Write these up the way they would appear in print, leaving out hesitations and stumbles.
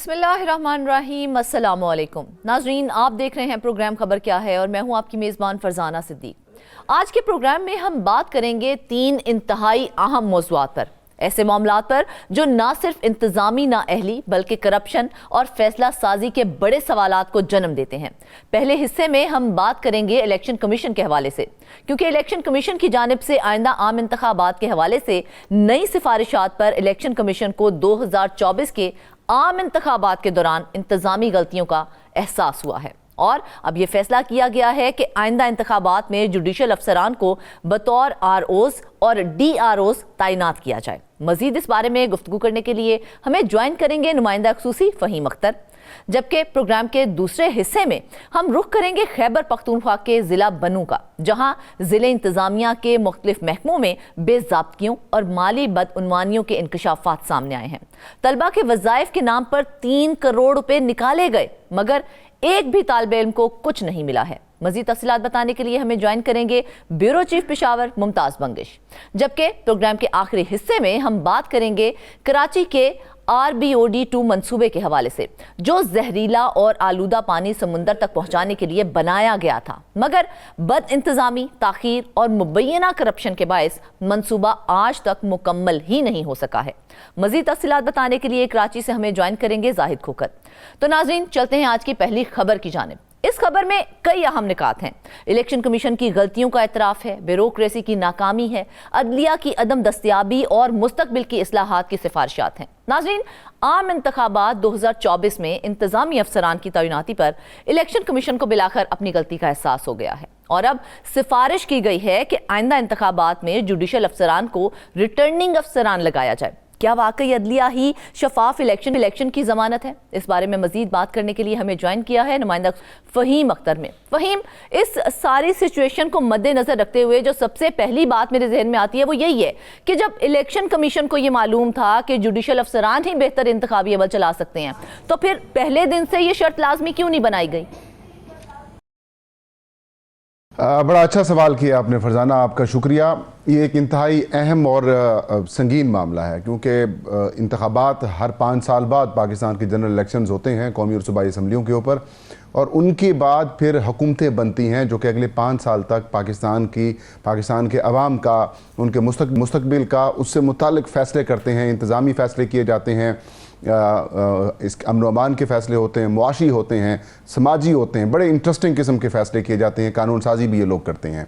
बिस्मिल्लाहिर्रहमानिर्रहीम, अस्सलाम वालेकुम नाज़रीन, आप देख रहे हैं प्रोग्राम खबर क्या है और मैं हूं आपकी मेज़बान फरजाना सिद्दीक। आज के प्रोग्राम में हम बात करेंगे 3 इंतहाई अहम मौज़ूआत पर, ऐसे मामलात पर जो ना सिर्फ इंतज़ामी नाअहली बल्कि करप्शन और फैसला साजी के बड़े सवालात को जन्म देते हैं। पहले हिस्से में हम बात करेंगे इलेक्शन कमीशन के हवाले से, क्योंकि इलेक्शन कमीशन की जानिब से आइंदा आम इंतखाबात के हवाले से नई सिफारिशात पर इलेक्शन कमीशन को 2024 के आम इंतखाबात के दौरान इंतजामी गलतियों का एहसास हुआ है और अब यह फैसला किया गया है कि आइंदा इंतखाबात में जुडिशल अफसरान को बतौर ROs और DROs तैनात किया जाए। मजीद इस बारे में गुफ्तगू करने के लिए हमें ज्वाइन करेंगे नुमाइंदा खसूसी फ़हीम अख्तर, जबकि प्रोग्राम के दूसरे हिस्से में हम रुख करेंगे खैबर पख्तूनख्वा के ज़िला बनू का, जहां ज़िले इंतज़ामिया के मुख्तलिफ महकमों में बेज़ाब्तियों और माली बदउनवानियों के इंकशाफात सामने आए हैं। तलबा के वज़ाइफ के नाम पर 3 करोड़ रुपए निकाले गए, मगर एक भी तालिबे इल्म को कुछ नहीं मिला है। मज़ीद तफसीलात बताने के लिए हमें ज्वाइन करेंगे ब्यूरो चीफ पेशावर मुमताज़ बंगिश, जबकि प्रोग्राम के आखिरी हिस्से में हम बात करेंगे कराची के RBOD-2 मंसूबे के हवाले से, जो जहरीला और आलूदा पानी समुंदर तक पहुंचाने के लिए बनाया गया था, मगर बद इंतजामी, ताखीर और मुबैना करप्शन के बायस मंसूबा आज तक मुकम्मल ही नहीं हो सका है। मजीद तफसीलात बताने के लिए कराची से हमें ज्वाइन करेंगे जाहिद खोकर। तो नाज़रीन, चलते हैं आज की पहली खबर की जानिब। इस खबर में कई अहम निकात हैं। इलेक्शन कमीशन की गलतियों का एतराफ़ है, ब्यूरोक्रेसी की नाकामी है, अदलिया की अदम दस्तयाबी और मुस्तकबिल की इस्लाहात की सिफारिशात हैं। नाज़रीन, आम इंतखाबात 2024 में इंतजामी अफसरान की तैनाती पर इलेक्शन कमीशन को बिलाखिर अपनी गलती का एहसास हो गया है और अब सिफारिश की गई है कि आइंदा इंतखाबात में जुडिशल अफसरान को रिटर्निंग अफसरान लगाया जाए। क्या वाकई अदलिया ही शफाफ इलेक्शन की जमानत है? इस बारे में मजीद बात करने के लिए हमें ज्वाइन किया है नुमाइंदा फ़हीम अख्तर में। फ़हीम, इस सारी सिचुएशन को मद्देनजर रखते हुए जो सबसे पहली बात मेरे जहन में आती है वो यही है कि जब इलेक्शन कमीशन को ये मालूम था कि जुडिशल अफसरान ही बेहतर इंतखाबी अमल चला सकते हैं, तो फिर पहले दिन से ये शर्त लाजमी क्यों नहीं बनाई गई? बड़ा अच्छा सवाल किया आपने फरजाना, आपका शुक्रिया। ये एक इंतहाई अहम और संगीन मामला है, क्योंकि इंतखाबात हर 5 साल बाद पाकिस्तान के जनरल इलेक्शंस होते हैं कौमी और सूबाई असम्बलियों के ऊपर, और उनके बाद फिर हुकूमतें बनती हैं जो कि अगले 5 साल तक पाकिस्तान के अवाम का, उनके मुस्तकबिल का, उससे मुतालिक फ़ैसले करते हैं। इंतज़ामी फ़ैसले किए जाते हैं, इस अमन व अमान के फ़ैसले होते हैं, मुआशी होते हैं, समाजी होते हैं, बड़े इंटरेस्टिंग किस्म के फ़ैसले किए जाते हैं, कानून साजी भी ये लोग करते हैं।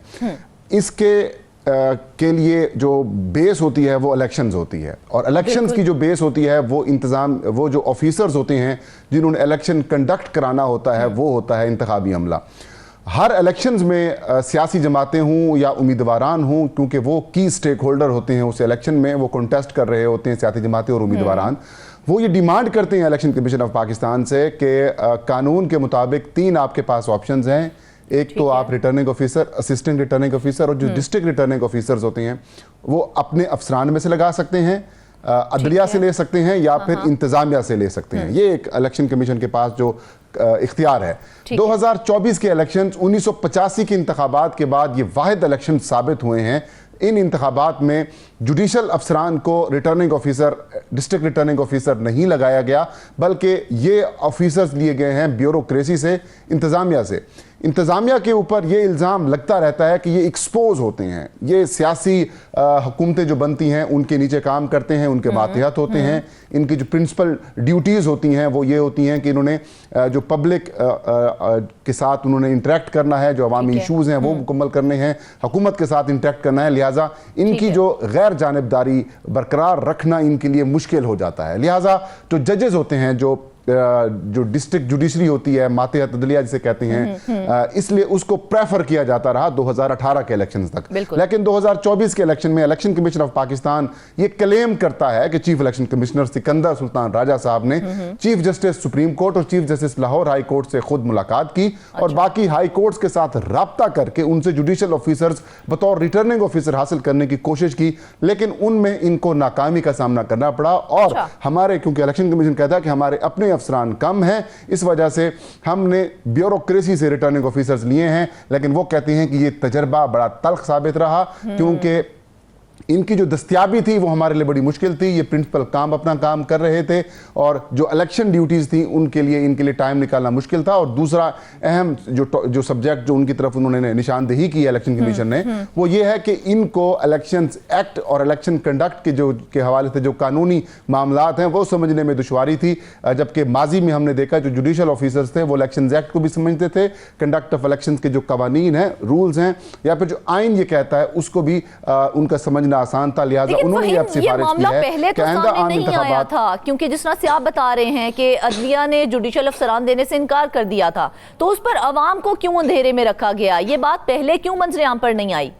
इसके के लिए जो बेस होती है वो इलेक्शंस होती है, और इलेक्शंस की जो बेस होती है वो जो ऑफिसर्स होते हैं जिन्होंने इलेक्शन कंडक्ट कराना होता है वो होता है इंतखाबी अमला। हर इलेक्शंस में सियासी जमातें हों या उम्मीदवारान हों, क्योंकि वो की स्टेक होल्डर होते हैं उस इलेक्शन में, वो कंटेस्ट कर रहे होते हैं सियासी जमातें और उम्मीदवारान, वो ये डिमांड करते हैं इलेक्शन कमीशन ऑफ पाकिस्तान से कि कानून के मुताबिक 3 आपके पास ऑप्शंस हैं। एक तो आप returning officer, assistant returning officer, और जो डिस्ट्रिक्ट रिटर्निंग ऑफिसर्स होते हैं वो अपने अफसरान में से लगा सकते हैं, अदलिया से ले सकते हैं या फिर इंतजामिया से ले सकते हैं। ये एक इलेक्शन कमीशन के पास जो इख्तियार है। 2024 के इलेक्शन 1985 के इंतखाबात के बाद ये वाहिद इलेक्शन साबित हुए हैं। इन इंतखाबात में जुडिशल अफसरान को returning officer, district returning officer नहीं लगाया गया, बल्कि ये ऑफिसर्स लिए गए हैं ब्यूरोक्रेसी से, इंतज़ामिया से। इंतज़ामिया के ऊपर ये इल्ज़ाम लगता रहता है कि ये एक्सपोज होते हैं, ये सियासी हुकूमतें जो बनती हैं उनके नीचे काम करते हैं, उनके मातहत होते हैं। इनकी जो प्रिंसिपल ड्यूटीज़ होती हैं वो ये होती हैं कि इन्होंने जो पब्लिक के साथ उन्होंने इंटरेक्ट करना है, जो अवामी इशूज़ हैं वो मुकम्मल करने हैं, हुकूमत के साथ इंटरेक्ट करना है, लिहाजा इनकी जो गैर जानिबदारी बरकरार रखना इनके लिए मुश्किल हो जाता है। लिहाजा जो जजेस होते हैं, जो डिस्ट्रिक्ट जुडिशरी होती है, मातहत अदलिया जिसे कहते हैं, इसलिए उसको प्रेफर किया जाता रहा 2018 के इलेक्शन तक। लेकिन 2024 के इलेक्शन में इलेक्शन कमीशन ऑफ पाकिस्तान ये क्लेम करता है कि chief election commissioner Sikandar Sultan Raja साहब ने चीफ जस्टिस सुप्रीम कोर्ट और chief justice Lahore high court से खुद मुलाकात की और बाकी हाई कोर्ट्स के साथ राब्ता करके उनसे जुडिशल ऑफिसर्स बतौर रिटर्निंग ऑफिसर हासिल करने की कोशिश की, लेकिन उनमें इनको नाकामी का सामना करना पड़ा। और हमारे, क्योंकि इलेक्शन कमीशन कहता है कि हमारे अपने अफसरान कम है, इस वजह से हमने ब्यूरोक्रेसी से रिटर्निंग ऑफिसर्स लिए हैं, लेकिन वो कहते हैं कि ये तजर्बा बड़ा तल्ख साबित रहा, क्योंकि इनकी जो दस्तियाबी थी वो हमारे लिए बड़ी मुश्किल थी। ये प्रिंसिपल अपना काम कर रहे थे और जो इलेक्शन ड्यूटीज़ थी इनके लिए टाइम निकालना मुश्किल था। और दूसरा अहम जो सब्जेक्ट जो उनकी तरफ उन्होंने निशानदेही की है इलेक्शन कमीशन ने, वो ये है कि इनको इलेक्शन एक्ट और इलेक्शन कंडक्ट के हवाले से जो कानूनी मामलात हैं वो समझने में दुश्वारी थी। जबकि माजी में हमने देखा जो जुडिशल ऑफिसर्स थे वो इलेक्शन एक्ट को भी समझते थे, कंडक्ट ऑफ इलेक्शन के जो कवानीन हैं, रूल्स हैं, या फिर जो आइन ये कहता है उसको भी उनका समझना आसान था। लिहाजा उन्होंने अब सिफारिश की है पहले तो सामने नहीं आया था, क्योंकि जिस तरह से आप बता रहे हैं कि अदलिया ने जुडिशल अफसरान देने से इनकार कर दिया था, तो उस पर अवाम को क्यों अंधेरे में रखा गया? ये बात पहले क्यों मंजर-ए-आम पर नहीं आई?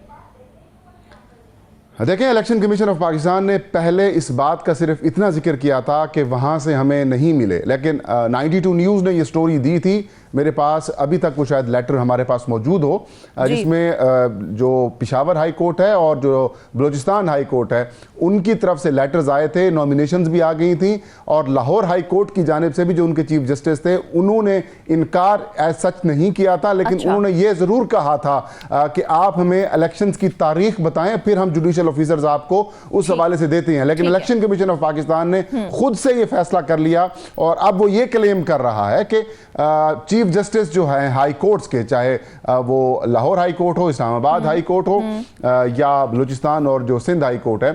देखें, इलेक्शन कमीशन ऑफ पाकिस्तान ने पहले इस बात का सिर्फ इतना जिक्र किया था कि वहाँ से हमें नहीं मिले, लेकिन 92 न्यूज़ ने ये स्टोरी दी थी। मेरे पास अभी तक वो शायद लेटर हमारे पास मौजूद हो, जिसमें जो पेशावर हाई कोर्ट है और जो बलूचिस्तान हाई कोर्ट है उनकी तरफ से लेटर्स आए थे, नॉमिनेशंस भी आ गई थी, और लाहौर हाई कोर्ट की जानिब से भी जो उनके चीफ जस्टिस थे उन्होंने इनकार एज सच नहीं किया था, लेकिन उन्होंने ये ज़रूर कहा था कि आप हमें इलेक्शंस की तारीख बताएं, फिर हम जुडिशल ऑफिसर्स आपको उस हवाले से देते हैं। लेकिन इलेक्शन कमीशन ऑफ पाकिस्तान ने खुद से ये फैसला कर लिया और अब वो ये क्लेम कर रहा है कि चीफ जस्टिस जो है हाई कोर्ट्स के, चाहे वो लाहौर हाई कोर्ट हो, इस्लामाबाद हाई कोर्ट हो या बलूचिस्तान और जो सिंध हाई कोर्ट है,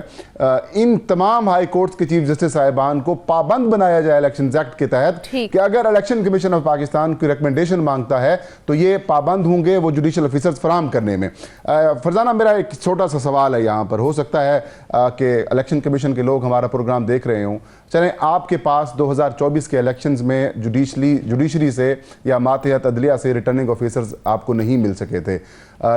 इन तमाम हाई कोर्ट्स के चीफ जस्टिस साहिबान को पाबंद बनाया जाए इलेक्शन एक्ट के तहत कि अगर इलेक्शन कमीशन ऑफ पाकिस्तान की रिकमेंडेशन मांगता है तो ये पाबंद होंगे वो जुडिशल ऑफिसर्स फराहम करने में। फरजाना, मेरा एक छोटा सा सवाल है यहाँ पर, हो सकता है कि इलेक्शन कमीशन के लोग हमारा प्रोग्राम देख रहे हों। चलें, आपके पास 2024 के इलेक्शंस में जुडिशरी से या मातहत अदलिया से रिटर्निंग ऑफिसर्स आपको नहीं मिल सके थे,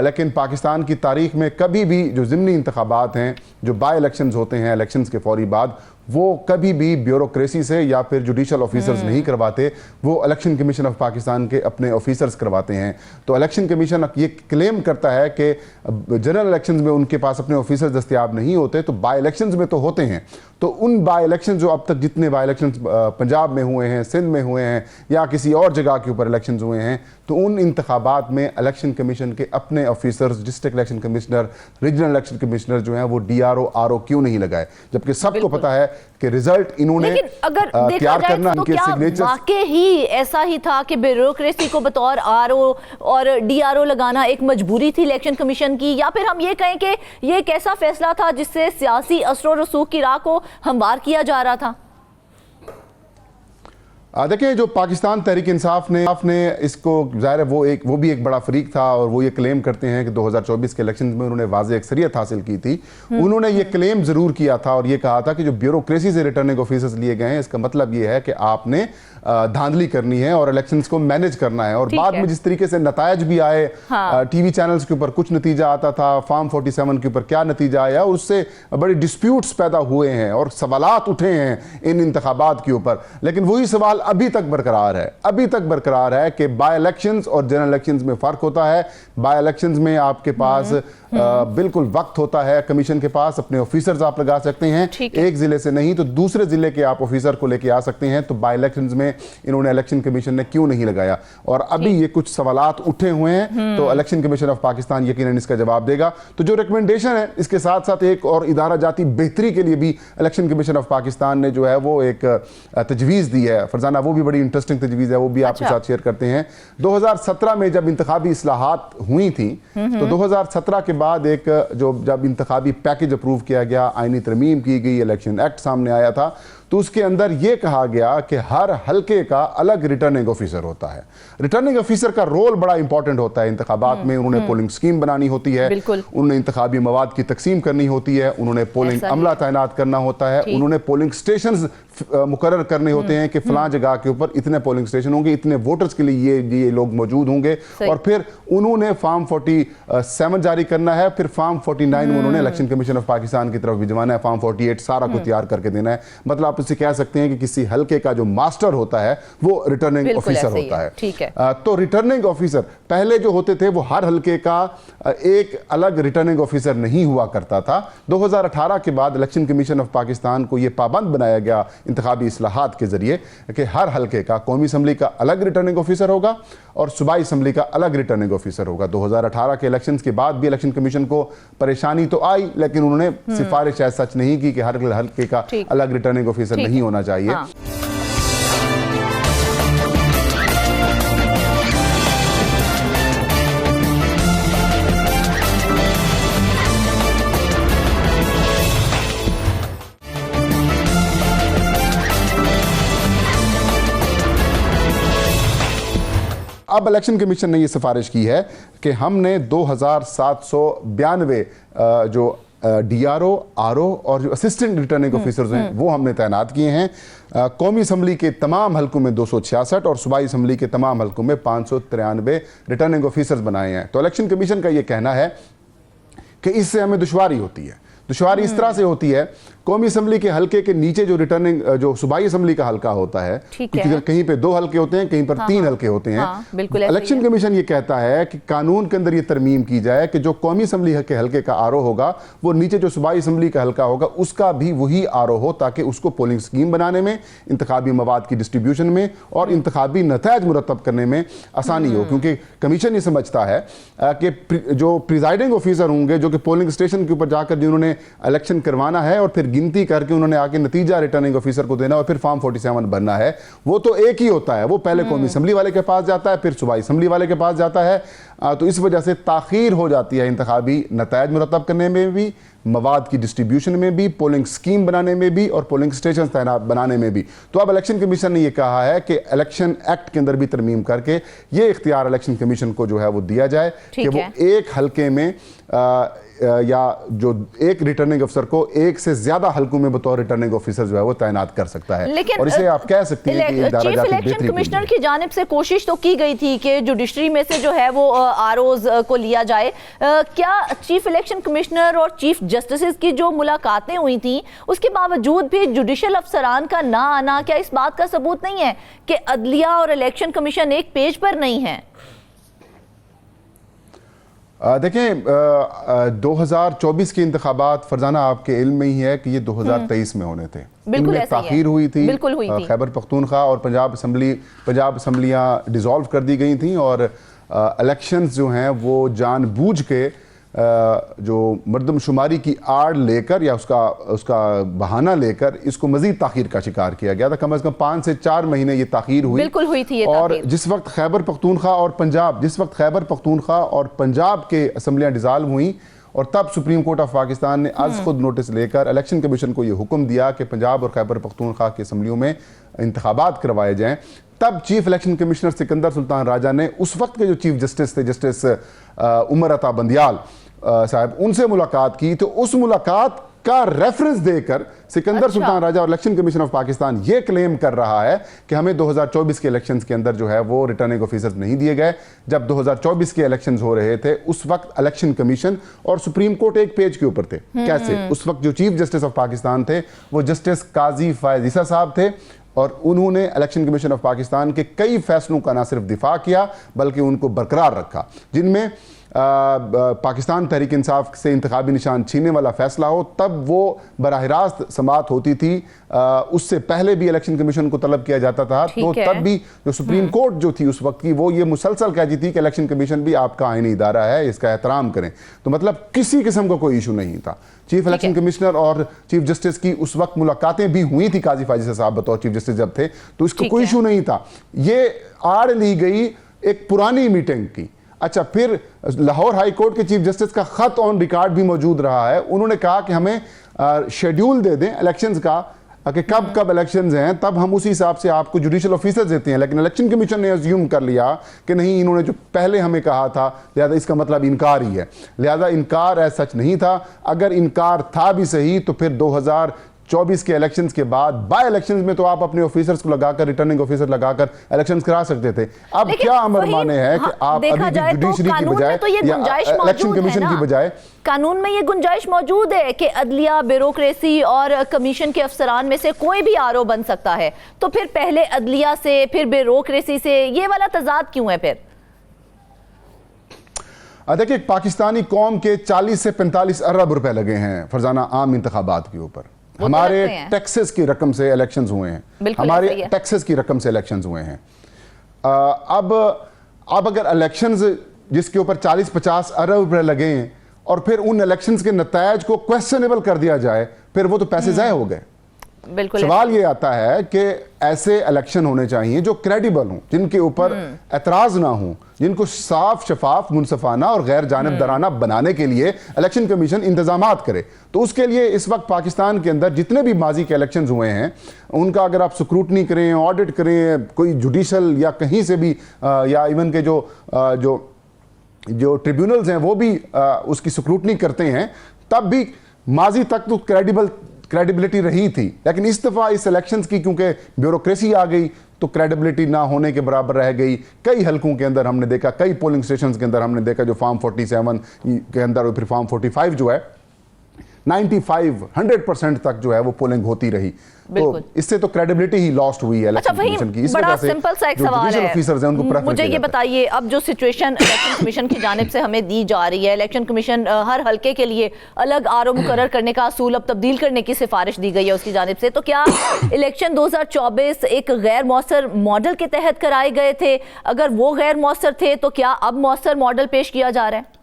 लेकिन पाकिस्तान की तारीख में कभी भी जो ज़िमनी इंतखाबात हैं, जो बाई इलेक्शंस होते हैं इलेक्शंस के फौरी बाद, वो कभी भी ब्यूरोक्रेसी से या फिर जुडिशल ऑफिसर्स नहीं करवाते, वो इलेक्शन कमीशन ऑफ पाकिस्तान के अपने ऑफिसर्स करवाते हैं। तो इलेक्शन कमीशन ये क्लेम करता है कि जनरल इलेक्शंस में उनके पास अपने ऑफिसर्स दस्तयाब नहीं होते, तो बाई इलेक्शंस में तो होते हैं। तो उन बाई इलेक्शन जो अब तक जितने बाई इलेक्शन पंजाब में हुए हैं, सिंध में हुए हैं या किसी और जगह के ऊपर इलेक्शन हुए हैं, तो उन इंतखाबात में इलेक्शन कमीशन के अपने officers, district election commissioner, regional election commissioner जो हैं वो DRO RO क्यों नहीं लगाए, जबकि सबको पता है कि रिजल्ट इन्होंने तैयार करना तो क्या वाकई ही ऐसा ही था कि ब्यूरोक्रेसी को बतौर RO और DRO लगाना एक मजबूरी थी इलेक्शन कमीशन की, या फिर हम ये कहें कि ये एक ऐसा फैसला था जिससे सियासी असर और रसूख की राह को हमवार किया जा रहा था? देखिए, जो पाकिस्तान तहरीक इंसाफ ने इसको, ज़ाहिर है वो भी एक बड़ा फरीक था और वो ये क्लेम करते हैं कि 2024 के इलेक्शन में उन्होंने वाज़ेह अक्सरियत हासिल की थी। उन्होंने ये क्लेम ज़रूर किया था और ये कहा था कि जो ब्यूरोक्रेसी से रिटर्निंग ऑफिसर्स लिए गए हैं, इसका मतलब ये है कि आपने धांधली करनी है और इलेक्शंस को मैनेज करना है। और बाद में जिस तरीके से नतायज भी आए, टीवी चैनल्स के ऊपर कुछ नतीजा आता था, फॉर्म 47 के ऊपर क्या नतीजा आया, उससे बड़े डिस्प्यूट्स पैदा हुए हैं और सवालात उठे हैं इन इंतखाबात के ऊपर। लेकिन वही सवाल अभी तक बरकरार है कि बाई इलेक्शंस और जनरल इलेक्शंस में फ़र्क होता है। बाई इलेक्शंस में आपके पास बिल्कुल वक्त होता है, कमीशन के पास अपने ऑफिसर्स आप लगा सकते हैं, एक ज़िले से नहीं तो दूसरे ज़िले के आप ऑफिसर को लेके आ सकते हैं। तो बाई इलेक्शंस में इन्होंने इलेक्शन कमीशन ने क्यों नहीं लगाया, और अभी ये कुछ सवालात उठे हुए हैं, तो इलेक्शन कमीशन ऑफ पाकिस्तान यकीनन इसका जवाब देगा। तो जो रिकमेंडेशन है, इसके साथ साथ एक और इदारा जाती बेहतरी के लिए भी इलेक्शन कमीशन ऑफ पाकिस्तान ने जो है वो एक तजवीज़ दी है। फरजाना, वो भी बड़ी इंटरेस्टिंग तजवीज़ है, वो भी आपके साथ शेयर करते हैं। 2017 में जब इंतखाबी इस्लाहात हुई थी, तो 2017 के बाद जब इंतखाबी पैकेज अप्रूव किया गया, आईनी तरमीम की गई, इलेक्शन एक्ट सामने आया था, तो उसके अंदर यह कहा गया कि हर हलके का अलग रिटर्निंग ऑफिसर होता है। रिटर्निंग ऑफिसर का रोल बड़ा इंपॉर्टेंट होता है इंतखाबात में। उन्होंने पोलिंग स्कीम बनानी होती है, उन्होंने इंतखाबी मवाद की तकसीम करनी होती है, उन्होंने पोलिंग अमला तैनात करना होता है, उन्होंने पोलिंग स्टेशन मुकर्रर करने होते हैं कि फलां जगह के ऊपर इतने पोलिंग स्टेशन होंगे, इतने वोटर्स के लिए ये लोग मौजूद होंगे, और फिर उन्होंने फॉर्म 47 जारी करना है, फिर फॉर्म 49 में उन्होंने इलेक्शन कमीशन ऑफ पाकिस्तान की तरफ भिजवाना है, फॉर्म 48 सारा को तैयार करके देना है। मतलब आप इससे कह सकते हैं कि किसी हलके का जो मास्टर होता है वो रिटर्निंग ऑफिसर होता है। ठीक है। तो रिटर्निंग ऑफिसर पहले जो होते थे वो हर हलके का एक अलग रिटर्निंग ऑफिसर नहीं हुआ करता था। 2018 के बाद इलेक्शन कमीशन ऑफ पाकिस्तान को यह पाबंद बनाया गया इंतखाबी इस्लाहात के जरिए कि हर हलके का कौमी असम्बली का अलग रिटर्निंग ऑफिसर होगा और सूबाई असम्बली का अलग रिटर्निंग ऑफिसर होगा। 2018 के इलेक्शंस के बाद भी इलेक्शन कमीशन को परेशानी तो आई, लेकिन उन्होंने सिफारिश ऐसा सच नहीं की कि हर हलके का अलग रिटर्निंग ऑफिसर नहीं होना चाहिए। हाँ। अब इलेक्शन कमीशन ने यह सिफारिश की है कि हमने 2792 जो डीआरओ, आरओ और जो असिस्टेंट रिटर्निंग ऑफिसर्स हैं वो हमने तैनात किए हैं। कौमी असम्बली के तमाम हलकों में 266 और सूबाई असम्बली के तमाम हलकों में 593 रिटर्निंग ऑफिसर्स बनाए हैं। तो इलेक्शन कमीशन का यह कहना है कि इससे हमें दुश्वारी होती है। दुश्वारी इस तरह से होती है, कौमी असम्बली के हलके के नीचे जो रिटर्निंग जो सूबाई असम्बली का हलका होता है, कहीं पे 2 हलके होते हैं, कहीं पर 3 हलके होते हैं। इलेक्शन कमीशन ये कहता है कि कानून के अंदर ये तरमीम की जाए कि जो कौमी असम्बली के हलके का आरओ होगा वो नीचे जो सूबाई असम्बली का हलका होगा उसका भी वही आरओ हो, ताकि उसको पोलिंग स्कीम बनाने में, इंतखाबी मवाद की डिस्ट्रीब्यूशन में और इंतखाबी नतायज मुरतब करने में आसानी हो। क्योंकि कमीशन ये समझता है कि जो प्रिजाइडिंग ऑफिसर होंगे जो कि पोलिंग स्टेशन के ऊपर जाकर जिन्होंने इलेक्शन करवाना है और फिर गिनती करके उन्होंने आके नतीजा रिटर्निंग ऑफिसर को देना और फिर फॉर्म 47 भरना है, वो तो एक ही होता है। वो पहले कौमी असम्बली वाले के पास जाता है, फिर सूबाई असम्बली वाले के पास जाता है। तो इस वजह से ताखीर हो जाती है इंतखाबी नतायज मुरतब करने में भी, मवाद की डिस्ट्रीब्यूशन में भी, पोलिंग स्कीम बनाने में भी और पोलिंग स्टेशन तैनात बनाने में भी। तो अब इलेक्शन कमीशन ने यह कहा है कि इलेक्शन एक्ट के अंदर भी तरमीम करके ये इख्तियार इलेक्शन कमीशन को जो है वो दिया जाए कि वो एक हलके में या जो एक रिटर्निंग अफसर को एक से ज्यादा हलकों में बतौर रिटर्निंग ऑफिसर जो है वो तैनात कर सकता है। और इसे आप कह सकते हैं कि चीफ इलेक्शन कमिश्नर की जानिब से कोशिश तो की गई थी कि जुडिशरी में से जो है वो आरओज को लिया जाए। क्या चीफ इलेक्शन कमिश्नर और चीफ जस्टिस की जो मुलाकातें हुई थी उसके बावजूद भी जुडिशल अफसरान का ना आना क्या इस बात का सबूत नहीं है कि अदलिया और इलेक्शन कमीशन एक पेज पर नहीं है? देखें, 2024 के इंतखाबात फरजाना आपके इल्म में ही है कि ये 2023 में होने थे। इनमें ताखीर हुई थी। खैबर पख्तूनख्वा और पंजाब असम्बलियाँ डिसॉल्व कर दी गई थी और इलेक्शंस जो हैं वो जानबूझ के जो मर्दमशुमारी की आड़ लेकर या उसका बहाना लेकर इसको मजीद ताखीर का शिकार किया गया था। कम से कम 5 से 4 महीने ये ताखीर हुई। बिल्कुल हुई थी ये और जिस वक्त खैबर पख्तूनख्वा और पंजाब के असम्बलियाँ डिसॉल्व हुई और तब सुप्रीम कोर्ट ऑफ पाकिस्तान ने आज खुद नोटिस लेकर इलेक्शन कमीशन को ये हुक्म दिया कि पंजाब और खैबर पख्तूनख्वा की असम्बलियों में इंतखाबात करवाए जाएं, तब chief election commissioner Sikandar Sultan Raja ने उस वक्त के जो चीफ जस्टिस थे, जस्टिस उमर अता बंदियाल साहब, उनसे मुलाकात की। तो उस मुलाकात का रेफरेंस देकर सिकंदर सुल्तान राजा और इलेक्शन कमीशन ऑफ पाकिस्तान ये क्लेम कर रहा है कि हमें 2024 के इलेक्शंस के अंदर जो है वो रिटर्निंग ऑफिसर्स नहीं दिए गए। जब 2024 के इलेक्शंस हो रहे थे उस वक्त इलेक्शन कमीशन और सुप्रीम कोर्ट एक पेज के ऊपर थे। कैसे? उस वक्त जो चीफ जस्टिस ऑफ पाकिस्तान थे वो जस्टिस काजी फायज ईसा साहब थे और उन्होंने इलेक्शन कमीशन ऑफ पाकिस्तान के कई फैसलों का ना सिर्फ दिफा किया बल्कि उनको बरकरार रखा, जिनमें पाकिस्तान तहरीक इंसाफ से इंतखाबी निशान छीनने वाला फैसला हो तब वो बराह रास्त समाअत होती थी। उससे पहले भी इलेक्शन कमीशन को तलब किया जाता था। तो तब भी जो सुप्रीम कोर्ट जो थी उस वक्त की वो ये मुसलसल कहती थी कि इलेक्शन कमीशन भी आपका आईनी इदारा है, इसका एहतराम करें। तो मतलब किसी किस्म का कोई इशू नहीं था। चीफ इलेक्शन कमिश्नर और चीफ जस्टिस की उस वक्त मुलाकातें भी हुई थी काजी फायज साहब बतौर चीफ जस्टिस जब थे, तो इसको कोई इशू नहीं था। ये आड़ ली गई एक पुरानी मीटिंग की। अच्छा, फिर लाहौर हाई कोर्ट के चीफ जस्टिस का खत ऑन रिकॉर्ड भी मौजूद रहा है। उन्होंने कहा कि हमें शेड्यूल दे दें इलेक्शंस का कि कब कब इलेक्शंस हैं, तब हम उसी हिसाब से आपको जुडिशल ऑफिसर्स देते हैं। लेकिन इलेक्शन कमीशन ने अज्यूम कर लिया कि नहीं, इन्होंने जो पहले हमें कहा था लिहाजा इसका मतलब इनकार ही है। लिहाजा इनकार ऐसा सच नहीं था। अगर इनकार था भी सही तो फिर 2024 के इलेक्शंस के बाद बाय इलेक्शंस में तो आप अपने ऑफिसर्स को लगाकर, रिटर्निंग ऑफिसर लगाकर इलेक्शंस करा सकते थे। अब क्या अमर माने है कि आप अभी जुडिशरी की बजाय या इलेक्शन कमीशन की बजाय कानून में ये गुंजाइश मौजूद है कि अदलिया, ब्यूरोक्रेसी और कमीशन के अफसरान में से कोई भी आरओ बन सकता है। तो फिर पहले अदलिया से फिर ब्यूरोक्रेसी से ये वाला तजाद क्यों है? फिर देखिए, पाकिस्तानी कौम के 40 से 45 अरब रुपए लगे हैं फरजाना आम इंतखाबात के ऊपर। हमारे टैक्सेस की रकम से इलेक्शंस हुए हैं, हमारे हमारे टैक्सेस की रकम से इलेक्शंस हुए हैं। अब अगर इलेक्शंस जिसके ऊपर 40-50 अरब रुपए लगे हैं और फिर उन इलेक्शंस के नतायज को क्वेश्चनेबल कर दिया जाए, फिर वो तो पैसे ज़ाय हो गए। बिल्कुल सवाल ये आता है कि ऐसे इलेक्शन होने चाहिए जो क्रेडिबल हों, जिनके ऊपर एतराज ना हो, जिनको साफ शफाफ मुनसफाना और गैर जानिबदाराना बनाने के लिए इलेक्शन कमीशन इंतजामात करे। तो उसके लिए इस वक्त पाकिस्तान के अंदर जितने भी माजी के इलेक्शन हुए हैं उनका अगर आप स्क्रूटनी करें, ऑडिट करें, कोई जुडिशल या कहीं से भी या इवन के जो ट्रिब्यूनल्स हैं वो भी उसकी स्क्रूटनी करते हैं, तब भी माजी तक तो क्रेडिबिलिटी रही थी। लेकिन इस दफ़ा इस इलेक्शंस की क्योंकि ब्यूरोक्रेसी आ गई तो क्रेडिबिलिटी ना होने के बराबर रह गई। कई हलकों के अंदर हमने देखा, कई पोलिंग स्टेशंस के अंदर हमने देखा जो फॉर्म 47 के अंदर और फिर फॉर्म 45 जो है 95-100% तक जो है वो पोलिंग होती रही। तो इससे तो क्रेडिबिलिटी ही लॉस्ट हुई है इलेक्शन कमीशन की। इस बड़ा वजह से सिंपल सा एक सवाल है, ऑफिसर्स हैं उनको प्रेफर मुझे ये बताइए, अब जो सिचुएशन इलेक्शन कमीशन की जानिब से हमें दी जा रही है, इलेक्शन कमीशन हर हलके के लिए अलग आरओ मुकर्रर करने का असूल अब तब्दील करने की सिफारिश दी गई है उसकी जानिब से, तो क्या इलेक्शन 2024 एक गैर मौसर मॉडल के तहत कराए गए थे? अगर वो गैर मौसर थे तो क्या अब मौसर मॉडल पेश किया जा रहा है?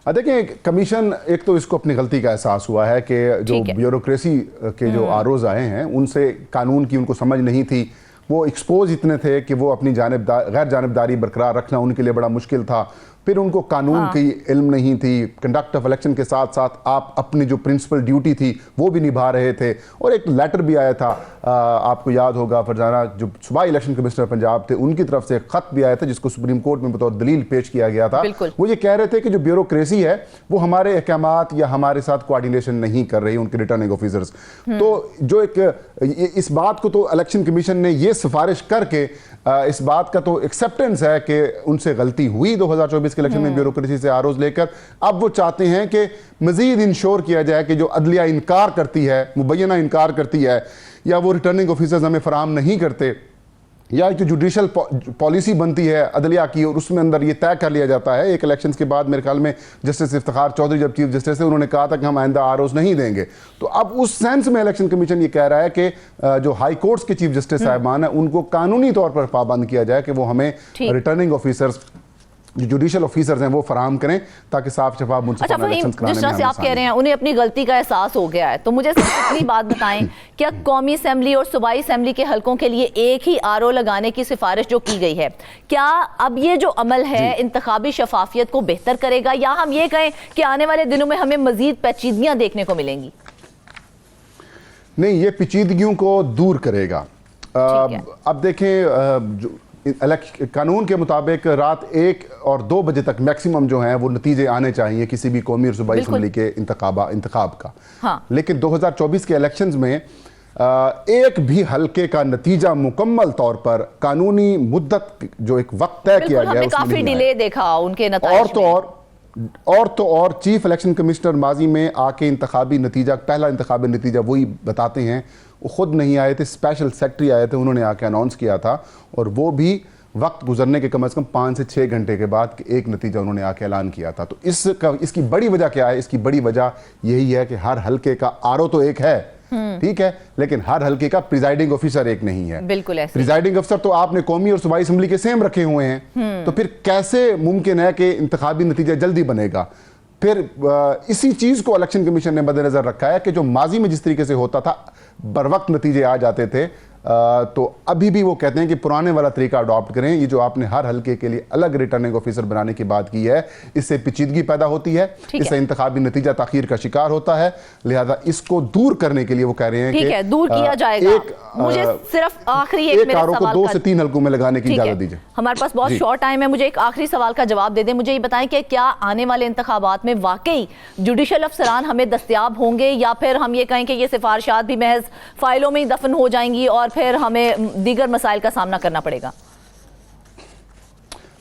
देखिए, कमीशन एक तो इसको अपनी गलती का एहसास हुआ है कि जो ब्यूरोक्रेसी के जो आरोज आए हैं उनसे कानून की उनको समझ नहीं थी, वो एक्सपोज इतने थे कि वो अपनी गैर जानिबदारी बरकरार रखना उनके लिए बड़ा मुश्किल था। फिर उनको कानून की इल्म नहीं थी, कंडक्ट ऑफ इलेक्शन के साथ साथ आप अपनी जो प्रिंसिपल ड्यूटी थी वो भी निभा रहे थे। और एक लेटर भी आया था, आपको याद होगा फरजाना, जो सूबाई इलेक्शन कमिश्नर पंजाब थे उनकी तरफ से एक खत भी आया था जिसको सुप्रीम कोर्ट में बतौर दलील पेश किया गया था। वो ये कह रहे थे कि जो ब्यूरोक्रेसी है वो हमारे अहकामात या हमारे साथ कोऑर्डिनेशन नहीं कर रही, उनके रिटर्निंग ऑफिसर्स। तो जो एक इस बात को तो इलेक्शन कमीशन ने ये सिफारिश करके इस बात का तो एक्सेप्टेंस है कि उनसे गलती हुई 2024 के इलेक्शन में ब्यूरोक्रेसी से आरोज लेकर। अब वो चाहते हैं कि मजीद इंश्योर किया जाए कि जो अदलिया इनकार करती है, मुबैना इनकार करती है, या वो रिटर्निंग ऑफिसर्स हमें फराहम नहीं करते, या जो जुडिशल पॉलिसी बनती है अदलिया की और उसमें अंदर ये तय कर लिया जाता है। एक इलेक्शंस के बाद मेरे ख्याल में जस्टिस इफ्तिखार चौधरी जब चीफ जस्टिस थे उन्होंने कहा था कि हम आइंदा आरओज नहीं देंगे। तो अब उस सेंस में इलेक्शन कमीशन ये कह रहा है कि जो हाई कोर्ट्स के चीफ जस्टिस साहिबान है उनको कानूनी तौर पर पाबंद किया जाए कि वो हमें रिटर्निंग ऑफिसर्स, जो जुडिशल ऑफिसर्स हैं वो फराहम करें ताकि साफ शफाफ मुनसिपल इलेक्शंस कराने में जिस तरह से आप कह रहे हैं उन्हें अपनी गलती का एहसास हो गया है, तो मुझे सिर्फ इतनी बात बताएं, क्या कौमी असेंबली और सूबाई असेंबली के हलकों के लिए एक ही आरओ लगाने की सिफारिश जो की गई है, क्या अब ये जो अमल है इंतखाबी शफाफियत को बेहतर करेगा, या हम ये कहें कि आने वाले दिनों में हमें मजीद पेचीदगियां देखने को मिलेंगी? नहीं, ये पेचीदगियों को दूर करेगा। अब देखें, कानून के मुताबिक रात 1 और 2 बजे तक मैक्सिमम जो है वो नतीजे आने चाहिए किसी भी कौमी और सूबाई असेंबली के इंतखाब का। लेकिन 2024 के इलेक्शंस में एक भी हल्के का नतीजा मुकम्मल तौर पर कानूनी मुद्दत जो एक वक्त तय किया गया है काफी डिले देखा उनके नतीजे और चीफ इलेक्शन कमिश्नर माजी में आके इंतखाबी नतीजा, पहला इंतखाबी नतीजा वही बताते हैं, वो खुद नहीं आए थे, स्पेशल सेक्रेटरी आए थे, उन्होंने आके अनाउंस किया था, और वो भी वक्त गुजरने के कम से कम 5 से 6 घंटे के बाद एक नतीजा उन्होंने आके ऐलान किया था। तो इसकी बड़ी वजह क्या है? इसकी बड़ी वजह यही है कि हर हल्के का आरओ तो एक है, ठीक है, लेकिन हर हल्के का प्रिजाइडिंग ऑफिसर एक नहीं है। बिल्कुल ऐसे प्रिजाइडिंग ऑफिसर तो आपने कौमी और सूबाई असेंबली के सेम रखे हुए हैं, तो फिर कैसे मुमकिन है कि इंतखाबी नतीजा जल्दी बनेगा? फिर इसी चीज को इलेक्शन कमीशन ने मद्देनजर रखा है कि जो माजी में जिस तरीके से होता था बर वक्त नतीजे आ जाते थे, तो अभी भी वो कहते हैं कि पुराने वाला तरीका अडॉप्ट करें। ये जो आपने हर हल्के के लिए अलग रिटर्निंग ऑफिसर बनाने की बात की है, इससे पेचीदगी पैदा होती है, इससे इंतखाबी नतीजा ताखीर का शिकार होता है, लिहाजा इसको दूर करने के लिए वो कह रहे हैं कि दूर किया जाएगा। मुझे सिर्फ आखिरी एक आरओ को 2 से 3 हल्कों में लगाने की इजाजत दीजिए। हमारे पास बहुत शॉर्ट टाइम है, मुझे एक आखिरी सवाल का जवाब दे दें। मुझे ये बताएं कि क्या आने वाले इंतखाबात में वाकई जुडिशल अफसरान हमें दस्तयाब होंगे, या फिर हम ये कहें कि ये सिफारिशात भी महज फाइलों में ही दफन हो जाएंगी और फिर हमें दीगर मसाइल का सामना करना पड़ेगा?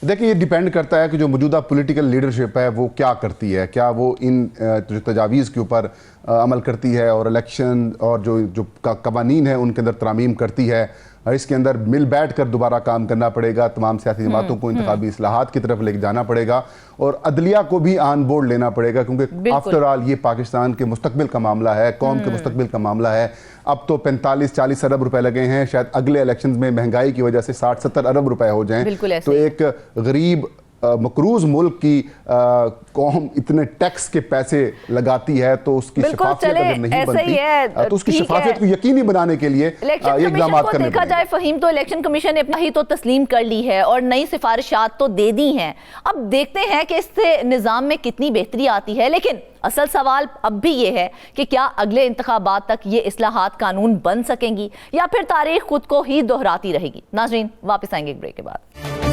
देखिए, ये डिपेंड करता है कि जो मौजूदा पॉलिटिकल लीडरशिप है वो क्या करती है, क्या वो इन जो तजावीज़ के ऊपर अमल करती है और इलेक्शन और जो कवानीन है उनके अंदर तरामीम करती है। इसके अंदर मिल बैठ कर दोबारा काम करना पड़ेगा, तमाम सियासी जमातों को इंतखाबी इस्लाहात की तरफ लेके जाना पड़ेगा और अदलिया को भी ऑन बोर्ड लेना पड़ेगा, क्योंकि आफ्टर ऑल ये पाकिस्तान के मुस्तकबिल का मामला है, कौम के मुस्तकबिल का मामला है। अब तो 45-40 अरब रुपए लगे हैं, शायद अगले इलेक्शन में महंगाई की वजह से 60-70 अरब रुपए हो जाएं, तो एक गरीब मकरूज मुल्क की कौम इतने टैक्स के पैसे लगाती है, तो उसकी शफाफियत अगर नहीं बनती तो उसकी शफाफियत को यकीनी बनाने के लिए ये इक़दाम करने देखा जाए फ़हीम, तो इलेक्शन कमीशन ने अपना ही तो तस्लीम कर ली है और नई सिफारिशात तो दे दी हैं। अब देखते हैं कि इससे निज़ाम में कितनी बेहतरी आती है, लेकिन असल सवाल अब भी ये है कि क्या अगले इंतखाबात तक ये इस्लाहात कानून बन सकेंगी या फिर तारीख खुद को ही दोहराती रहेगी। नाज़रीन, वापस आएंगे एक ब्रेक के बाद।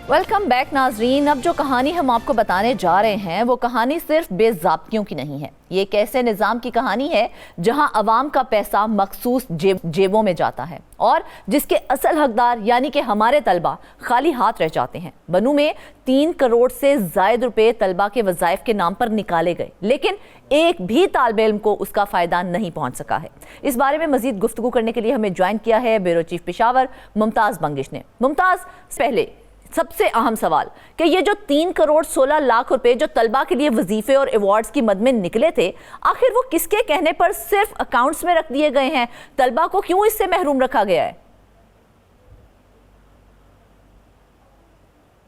वेलकम बैक नाजरीन। अब जो कहानी हम आपको बताने जा रहे हैं वो कहानी सिर्फ बेज़ाब्तियों की नहीं है। ये एक ऐसे निज़ाम की कहानी है जहां अवाम का पैसा मखसूस जेबों में जाता है और जिसके असल हकदार यानी कि हमारे तलबा खाली हाथ रह जाते हैं। बनू में 3 करोड़ से ज़ायद रुपए तलबा के वज़ाइफ के नाम पर निकाले गए, लेकिन एक भी तालिबे इल्म को उसका फ़ायदा नहीं पहुंच सका है। इस बारे में मज़ीद गुफ्तगू करने के लिए हमें ज्वाइन किया है ब्यूरो चीफ पेशावर मुमताज़ बंगिश ने। मुमताज़, पहले सबसे अहम सवाल कि ये जो 3 करोड़ 16 लाख रुपए जो तलबा के लिए वजीफे और अवार्ड्स की मद में निकले थे, आखिर वो किसके कहने पर सिर्फ अकाउंट्स में रख दिए गए हैं? तलबा को क्यों इससे महरूम रखा गया है?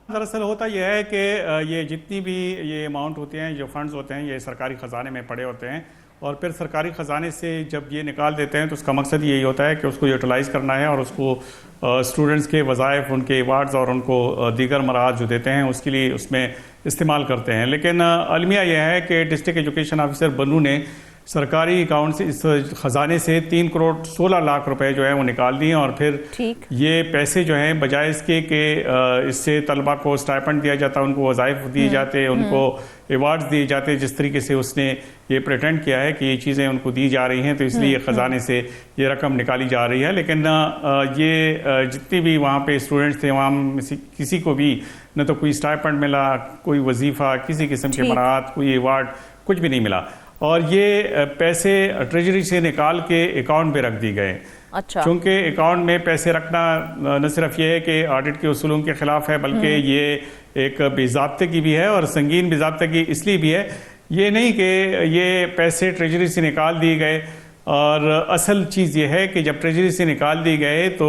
दरअसल होता यह है कि ये जितनी भी ये अमाउंट होते हैं, जो फंड्स होते हैं, ये सरकारी ख़जाने में पड़े होते हैं और फिर सरकारी ख़जाने से जब ये निकाल देते हैं तो उसका मकसद यही होता है कि उसको यूटिलाइज़ करना है और उसको स्टूडेंट्स के वज़ाइफ, उनके अवार्ड्स और उनको दीगर मराहत जो देते हैं उसके लिए उसमें इस्तेमाल करते हैं। लेकिन अलमिया यह है कि डिस्ट्रिक्ट एजुकेशन ऑफिसर बनू ने सरकारी अकाउंट से, इस ख़जाने से 3 करोड़ 16 लाख रुपए जो है वो निकाल दिए और फिर ये पैसे जो हैं बजाय इसके कि इससे तलबा को स्टाइपेंड दिया जाता, उनको वज़ाइफ दिए जाते, उनको अवार्ड्स दिए जाते, जिस तरीके से उसने ये प्रिटेंड किया है कि ये चीज़ें उनको दी जा रही हैं, तो इसलिए ख़जाने से ये रकम निकाली जा रही है। लेकिन ये जितने भी वहाँ पे स्टूडेंट्स थे, वहाँ किसी को भी न तो कोई स्टाइपेंड मिला, कोई वजीफ़ा, किसी किस्म के मराहत, कोई अवार्ड, कुछ भी नहीं मिला और ये पैसे ट्रेजरी से निकाल के अकाउंट पे रख दिए गए। अच्छा। क्योंकि अकाउंट में पैसे रखना न सिर्फ ये है कि ऑडिट के उसूलों के खिलाफ है, बल्कि ये एक बेज़ाब्ते की भी है और संगीन बेज़ाब्ते की इसलिए भी है, ये नहीं कि ये पैसे ट्रेजरी से निकाल दिए गए और असल चीज़ ये है कि जब ट्रेजरी से निकाल दिए गए तो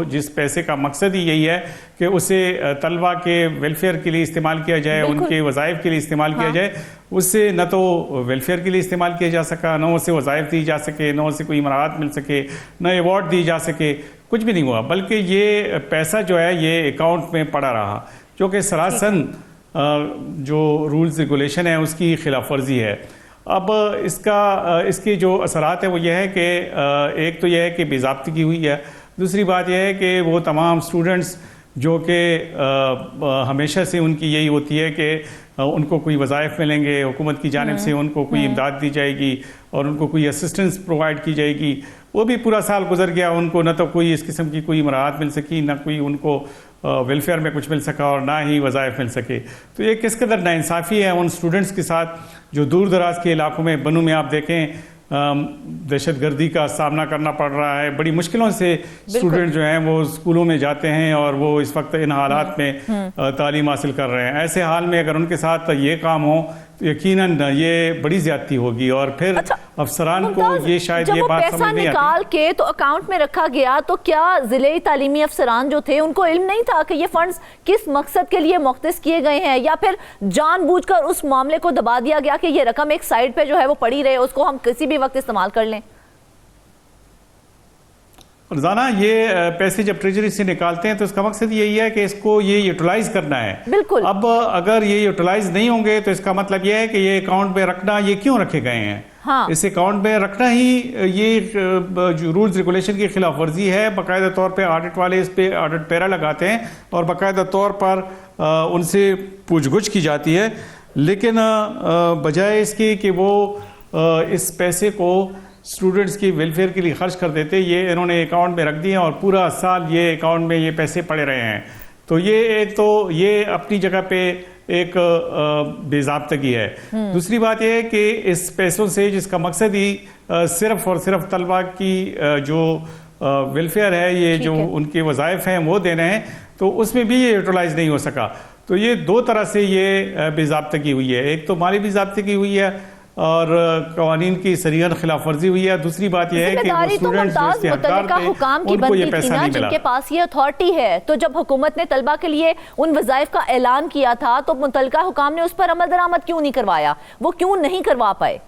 जिस पैसे का मकसद ही यही है कि उसे तलबा के वेलफेयर के लिए इस्तेमाल किया जाए, उनके वज़ाइफ के लिए इस्तेमाल किया जाए, उससे न तो वेलफेयर के लिए इस्तेमाल किया जा सका, न उसे वज़ाइफ दी जा सके, न उसे कोई मराहत मिल सके, न अवार्ड दी जा सके, कुछ भी नहीं हुआ, बल्कि ये पैसा जो है ये अकाउंट में पड़ा रहा, जो कि सरासन जो रूल्स रेगुलेशन है उसकी खिलाफ वर्जी है। अब इसके जो असरात है वो ये है कि एक तो यह है कि बेज़ाब्तगी हुई है, दूसरी बात यह है कि वो तमाम स्टूडेंट्स जो कि हमेशा से उनकी यही होती है कि उनको कोई वज़ाइफ मिलेंगे, हुकूमत की जानिब से उनको कोई इमदाद दी जाएगी और उनको कोई असिस्टेंस प्रोवाइड की जाएगी, वो भी पूरा साल गुजर गया, उनको न तो कोई इस किस्म की कोई मराहत मिल सकी, न कोई उनको वेलफेयर में कुछ मिल सका और ना ही वज़ाइफ मिल सके। तो ये किस कदर नाइंसाफ़ी है उन स्टूडेंट्स के साथ जो दूर दराज के इलाकों में, बनू में आप देखें दहशतगर्दी का सामना करना पड़ रहा है, बड़ी मुश्किलों से स्टूडेंट जो हैं वो स्कूलों में जाते हैं और वो इस वक्त इन हालात में तालीम हासिल कर रहे हैं। ऐसे हाल में अगर उनके साथ ये काम हो तो यकीनन ये बड़ी ज्यादती होगी और फिर अफसरान को ये शायद ये बात समझ नहीं आती। निकाल के तो अकाउंट में रखा गया, तो क्या जिले तालीमी अफसरान जो थे उनको इल्म नहीं था कि ये फंड्स किस मकसद के लिए मुख्तस किए गए हैं, या फिर जानबूझकर उस मामले को दबा दिया गया कि ये रकम एक साइड पे जो है वो पड़ी रहे, उसको हम किसी भी वक्त इस्तेमाल कर लें? रोजाना ये पैसे जब ट्रेजरी से निकालते हैं तो इसका मकसद यही है कि इसको ये यूटिलाइज करना है। बिल्कुल। अब अगर ये यूटिलाइज नहीं होंगे तो इसका मतलब यह है कि ये अकाउंट में रखना, ये क्यों रखे गए हैं? हाँ। इस अकाउंट में रखना ही ये जो रूल्स रेगुलेशन की खिलाफ वर्जी है। बाकायदा तौर पे ऑडिट वाले इस पे ऑडिट पैरा लगाते हैं और बाकायदा तौर पर उनसे पूछगुछ की जाती है, लेकिन बजाय इसके कि वो इस पैसे को स्टूडेंट्स की वेलफेयर के लिए खर्च कर देते, ये इन्होंने अकाउंट में रख दिए और पूरा साल ये अकाउंट में ये पैसे पड़े रहे हैं। तो ये एक तो ये अपनी जगह पे एक बेज़ाब्तगी है। दूसरी बात यह है कि इस पैसों से जिसका मकसद ही सिर्फ और सिर्फ तलबा की जो वेलफेयर है, ये जो उनके वज़ाइफ हैं वो देने हैं, तो उसमें भी ये यूटिलाइज नहीं हो सका। तो ये दो तरह से ये बेज़ाब्तगी हुई है। एक तो माली बेज़ाब्तगी हुई है और कवानीन की सरीहन खिलाफ वर्जी हुई है। दूसरी बात यह है कि वो स्टूडेंट्स जो इसके हकदार थे उनको ये पैसा नहीं मिला। जिनके पास ये अथॉरिटी है, तो जब हुकूमत ने तलबा के लिए उन वज़ाइफ का ऐलान किया था तो मुतल्लिका हुकाम ने उस पर अमल दरामद क्यों नहीं करवाया, वो क्यों नहीं करवा पाए?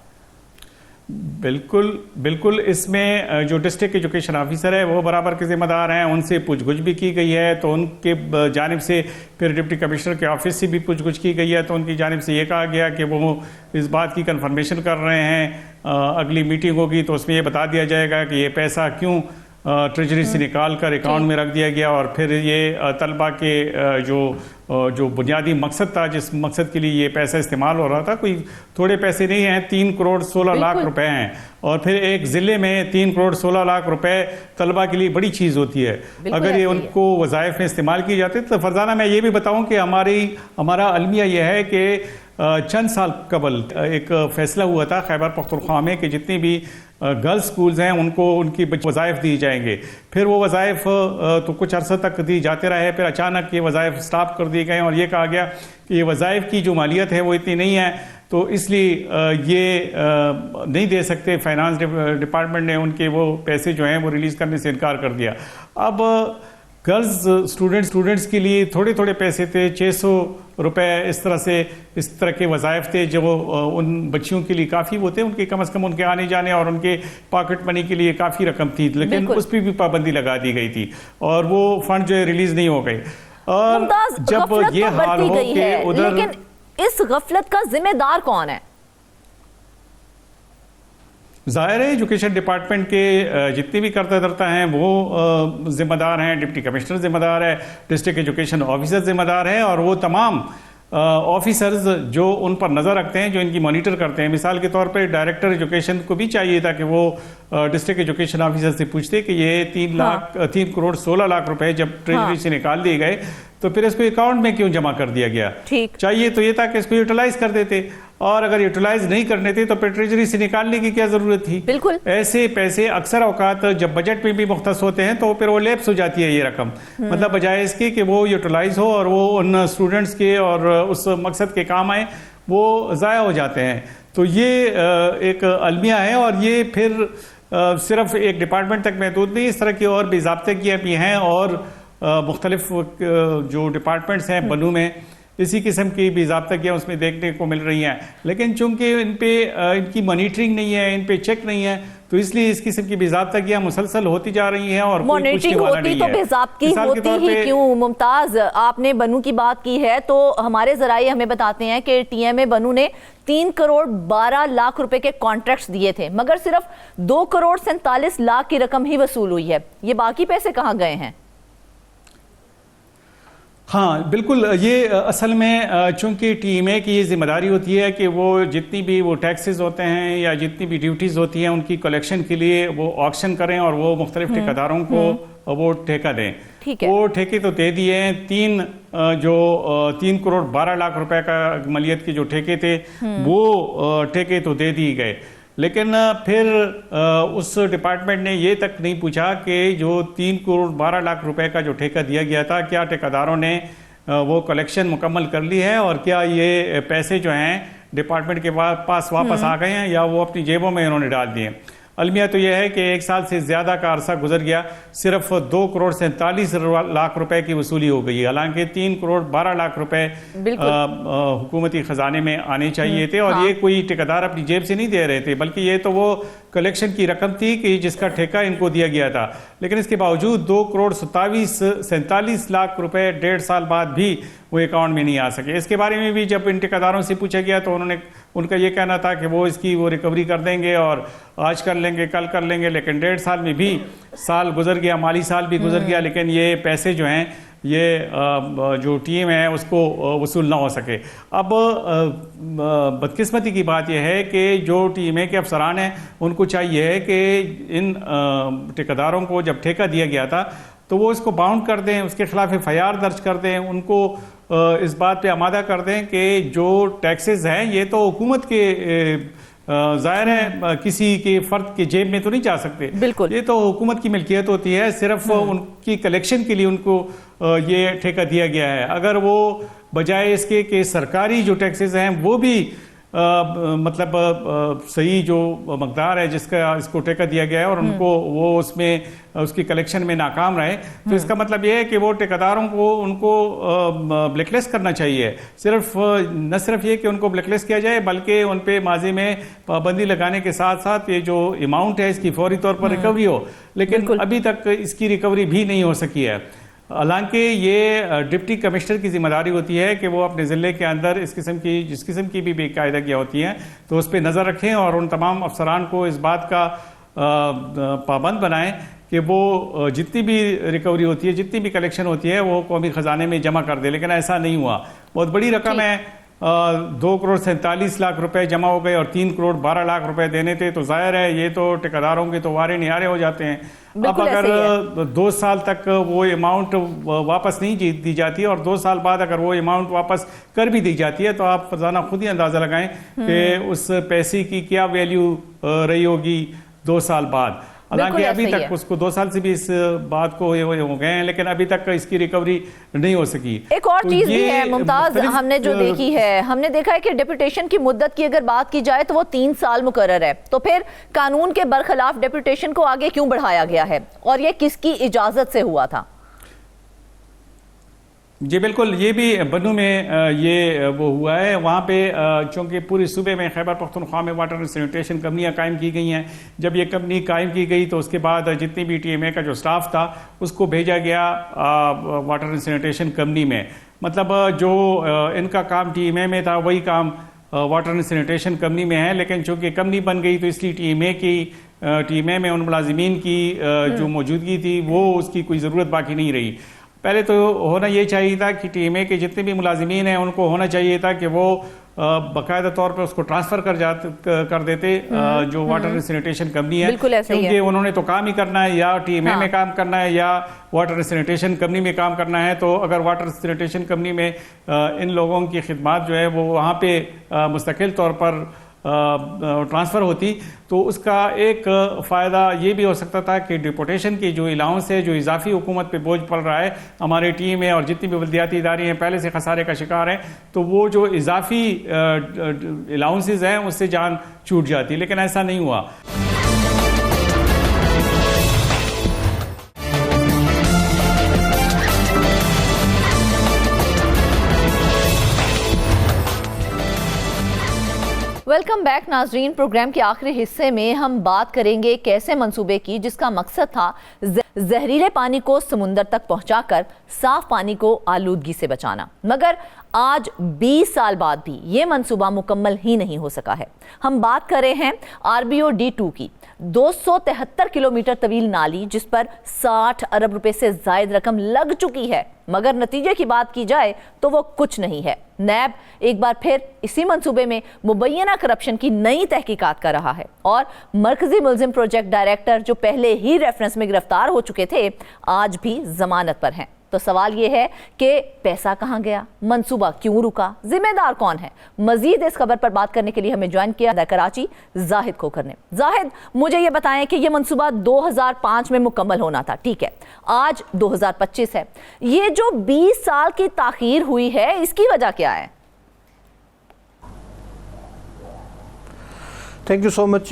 बिल्कुल बिल्कुल, इसमें जो डिस्ट्रिक्ट एजुकेशन ऑफिसर है वो बराबर के जिम्मेदार हैं, उनसे पूछगछ भी की गई है। तो उनके जानिब से फिर डिप्टी कमिश्नर के ऑफिस से भी पूछगछ की गई है, तो उनकी जानिब से ये कहा गया कि वो इस बात की कंफर्मेशन कर रहे हैं, अगली मीटिंग होगी तो उसमें ये बता दिया जाएगा कि ये पैसा क्यों ट्रेजरी से निकाल कर अकाउंट में रख दिया गया। और फिर ये तलबा के जो बुनियादी मकसद था, जिस मकसद के लिए ये पैसा इस्तेमाल हो रहा था, कोई थोड़े पैसे नहीं हैं, 3 करोड़ 16 लाख रुपए हैं। और फिर एक ज़िले में 3 करोड़ 16 लाख रुपए तलबा के लिए बड़ी चीज़ होती है। अगर ये उनको वज़ाइफ में इस्तेमाल किए जाते तो फरजाना मैं ये भी बताऊं कि हमारा अलमिया यह है कि चंद साल कबल एक फैसला हुआ था खैबर पख्तूनख्वा में कि जितनी भी गर्ल्स स्कूल्स हैं उनको उनकी वज़ाइफ दी जाएंगे। फिर वो वज़ाइफ तो कुछ अर्सा तक दी जाते रहे, फिर अचानक ये वज़ाइफ स्टॉप कर दिए गए और ये कहा गया कि ये वज़ाइफ की जो मालियत है वो इतनी नहीं है, तो इसलिए ये नहीं दे सकते। फाइनेंस डिपार्टमेंट ने उनके वो पैसे जो हैं वो रिलीज़ करने से इनकार कर दिया। अब गर्ल्स स्टूडेंट्स के लिए थोड़े थोड़े पैसे थे, 600 रुपए इस तरह के वज़ाइफ थे जो उन बच्चियों के लिए काफ़ी वो थे, उनके कम से कम उनके आने जाने और उनके पॉकेट मनी के लिए काफ़ी रकम थी, लेकिन उस पर भी पाबंदी लगा दी गई थी और वो फंड जो है रिलीज नहीं हो गए। और जब ये हाल हो के उधर, लेकिन इस गफलत का जिम्मेदार कौन है? ज़ाहिर है एजुकेशन डिपार्टमेंट के जितने भी करता धरता हैं वो जिम्मेदार हैं, डिप्टी कमिश्नर जिम्मेदार है, डिस्ट्रिक्ट एजुकेशन ऑफिसर जिम्मेदार है और वो तमाम ऑफिसर्स जो उन पर नज़र रखते हैं, जो इनकी मॉनिटर करते हैं। मिसाल के तौर पे डायरेक्टर एजुकेशन को भी चाहिए था कि वो डिस्ट्रिक्ट एजुकेशन ऑफिसर से पूछते कि ये 3 करोड़ 16 लाख रुपए जब ट्रेजरी से निकाल दिए गए तो फिर इसको अकाउंट में क्यों जमा कर दिया गया। चाहिए तो ये था कि इसको यूटिलाइज कर देते, और अगर यूटिलाइज नहीं करने थे तो फिर ट्रेजरी से निकालने की क्या जरूरत थी। बिल्कुल ऐसे पैसे अक्सर औकात जब बजट में भी मुख्तस होते हैं तो फिर वो लैप्स हो जाती है ये रकम, मतलब बजाय इसके कि वो यूटिलाइज हो और वो उन स्टूडेंट्स के और उस मकसद के काम आए, वो ज़ाया हो जाते हैं। तो ये एक अलमिया है और ये फिर सिर्फ एक डिपार्टमेंट तक महदूद नहीं, इस तरह की और बेज़ाब्तगियाँ भी हैं और मुख्तलिफ जो डिपार्टमेंट्स हैं बनू में इसी किस्म की बेज़ाब्तगियाँ उसमें देखने को मिल रही हैं। लेकिन चूंकि इन पे इनकी मॉनिटरिंग नहीं है, इन पे चेक नहीं है, तो इसलिए इस किस्म की बेज़ाब्तगियाँ मुसलसल होती जा रही हैं और मॉनिटरिंग होती तो बेज़ाब्तगी होती ही क्यों। मुमताज, आपने बनू की बात की है तो हमारे ज़राए हमें बताते हैं कि TMA बनू ने 3 करोड़ 12 लाख रुपए के कॉन्ट्रैक्ट्स दिए थे, मगर सिर्फ 2 करोड़ 47 लाख की रकम ही वसूल हुई है। ये बाकी पैसे कहाँ गए हैं? हाँ बिल्कुल, ये असल में चूंकि TMA की ये जिम्मेदारी होती है कि वो जितनी भी वो टैक्सेस होते हैं या जितनी भी ड्यूटीज़ होती हैं उनकी कलेक्शन के लिए वो ऑक्शन करें और वो मुख्तलिफ ठेकेदारों को वो ठेका दें। वो ठेके तो दे दिए हैं, 3 करोड़ 12 लाख रुपए का मलियत के जो ठेके थे वो ठेके तो दे दिए गए, लेकिन फिर उस डिपार्टमेंट ने ये तक नहीं पूछा कि जो 3 करोड़ 12 लाख रुपए का जो ठेका दिया गया था, क्या ठेकेदारों ने वो कलेक्शन मुकम्मल कर ली है और क्या ये पैसे जो हैं डिपार्टमेंट के पास वापस आ गए हैं या वो अपनी जेबों में इन्होंने डाल दिए। अलमिया तो यह है कि 1 साल से ज़्यादा का अरसा गुजर गया, सिर्फ 2 करोड़ 47 लाख रुपए की वसूली हो गई, हालांकि 3 करोड़ 12 लाख रुपए हुकूमती खजाने में आने चाहिए थे और ये कोई ठेकेदार अपनी जेब से नहीं दे रहे थे, बल्कि ये तो वो कलेक्शन की रकम थी कि जिसका ठेका इनको दिया गया था। लेकिन इसके बावजूद 2 करोड़ 47 लाख रुपए 1.5 साल बाद भी वो अकाउंट में नहीं आ सके। इसके बारे में भी जब इन ठेकेदारों से पूछा गया तो उनका ये कहना था कि वो इसकी रिकवरी कर देंगे और आज कर लेंगे, कल कर लेंगे, लेकिन 1.5 साल में भी साल गुजर गया, माली साल भी गुजर गया, लेकिन ये पैसे जो हैं ये जो टीम है उसको वसूल ना हो सके। अब बदकिस्मती की बात यह है कि जो टीम के अफसरान हैं उनको चाहिए है कि इन ठेकेदारों को जब ठेका दिया गया था तो वो इसको बाउंड कर दें, उसके खिलाफ FIR दर्ज कर दें, उनको इस बात पे आमादा कर दें कि जो टैक्सेस हैं ये तो हुकूमत के जाहिर है किसी के फर्द के जेब में तो नहीं जा सकते, बिल्कुल ये तो हुकूमत की मिल्कियत होती है, सिर्फ उनकी कलेक्शन के लिए उनको ये ठेका दिया गया है। अगर वो बजाय इसके कि सरकारी जो टैक्सेस हैं वो भी मतलब सही जो मकदार है जिसका इसको ठेका दिया गया है और उनको वो उसमें उसकी कलेक्शन में नाकाम रहे, तो इसका मतलब ये है कि वो ठेकेदारों को उनको ब्लैकलिस्ट करना चाहिए। न सिर्फ ये कि उनको ब्लैकलिस्ट किया जाए बल्कि उन पे माजी में पाबंदी लगाने के साथ साथ ये जो अमाउंट है इसकी फौरी तौर पर रिकवरी हो, लेकिन अभी तक इसकी रिकवरी भी नहीं हो सकी है। हालांकि ये डिप्टी कमिश्नर की जिम्मेदारी होती है कि वो अपने ज़िले के अंदर जिस किस्म की भी बेकायदगियाँ होती हैं तो उस पर नज़र रखें और उन तमाम अफसरान को इस बात का पाबंद बनाएं कि वो जितनी भी रिकवरी होती है, जितनी भी कलेक्शन होती है वो कौमी ख़जाने में जमा कर दे, लेकिन ऐसा नहीं हुआ। बहुत बड़ी रकम है, 2 करोड़ 47 लाख रुपए जमा हो गए और 3 करोड़ 12 लाख रुपए देने थे, तो जाहिर है ये तो ठेकेदारों के तो वारे निहारे हो जाते हैं। अब अगर 2 साल तक वो अमाउंट वापस नहीं दी जाती और 2 साल बाद अगर वो अमाउंट वापस कर भी दी जाती है तो आप फरजाना खुद ही अंदाजा लगाएं कि उस पैसे की क्या वैल्यू रही होगी 2 साल बाद। हालांकि अभी तक उसको 2 साल से भी इस बात को हो गए हैं, लेकिन अभी तक इसकी रिकवरी नहीं हो सकी। एक और चीज भी है मुमताज, हमने जो देखी है, हमने देखा है कि डेपुटेशन की मुद्दत की अगर बात की जाए तो वो 3 साल मुकर्रर है, तो फिर कानून के बरखिलाफ डेपुटेशन को आगे क्यों बढ़ाया गया है और ये किसकी इजाजत से हुआ था? जी बिल्कुल, ये भी बन्नू में ये वो हुआ है। वहाँ पे चूँकि पूरे सूबे में खैबर पख्तूनख्वा में वाटर एंड सैनिटेशन कंपनियाँ कायम की गई हैं। जब ये कंपनी कायम की गई तो उसके बाद जितनी भी TMA का जो स्टाफ था उसको भेजा गया वाटर एंड सैनिटेशन कंपनी में। मतलब जो इनका काम TMA में था वही काम वाटर एंड सैनिटेशन कंपनी में है, लेकिन चूँकि कंपनी बन गई तो इसलिए TMA में उन मुलाजिमीन की जो मौजूदगी थी वो उसकी कोई ज़रूरत बाकी नहीं रही। पहले तो होना ये चाहिए था कि TMA के जितने भी मुलाजिमीन हैं उनको होना चाहिए था कि वो बाकायदा तौर पर उसको ट्रांसफ़र कर देते जो वाटर एंड सैनिटेशन कंपनी है, क्योंकि उन्होंने तो काम ही करना है, या TMA में काम करना है या वाटर एंड सैनिटेशन कंपनी में काम करना है। तो अगर वाटर सैनिटेशन कंपनी में इन लोगों की खिदमत जो है वो वहाँ पे मुस्तकिल तौर पर ट्रांसफ़र होती तो उसका एक फ़ायदा ये भी हो सकता था कि डिपोटेशन की जो अलाउंस है, जो इजाफी हुकूमत पे बोझ पड़ रहा है, हमारी टीम है और जितनी भी बल्दियाती इदारे हैं पहले से खसारे का शिकार हैं, तो वो जो इजाफी अलाउंसेज हैं उससे जान छूट जाती, लेकिन ऐसा नहीं हुआ। वेलकम बैक नाजरीन। प्रोग्राम के आखिरी हिस्से में हम बात करेंगे एक ऐसे मंसूबे की जिसका मकसद था जहरीले पानी को समुंदर तक पहुंचाकर साफ पानी को आलूदगी से बचाना, मगर आज 20 साल बाद भी ये मंसूबा मुकम्मल ही नहीं हो सका है। हम बात कर रहे हैं RBO D2 की, 273 किलोमीटर तवील नाली जिस पर 60 अरब रुपए से जायद रकम लग चुकी है, मगर नतीजे की बात की जाए तो वो कुछ नहीं है। नैब एक बार फिर इसी मंसूबे में मुबैना करप्शन की नई तहकीकात कर रहा है और मरकजी मुलजिम प्रोजेक्ट डायरेक्टर जो पहले ही रेफरेंस में गिरफ्तार हो चुके थे आज भी जमानत पर हैं। तो सवाल यह है कि पैसा कहां गया, मंसूबा क्यों रुका, जिम्मेदार कौन है? मजीद इस खबर पर बात करने के लिए हमें ज्वाइन किया कराची जाहिद खोखर ने। जाहिद, मुझे यह बताएं कि यह मंसूबा 2005 में मुकम्मल होना था, ठीक है, आज 2025 है, ये जो 20 साल की ताखीर हुई है इसकी वजह क्या है? Thank you so much.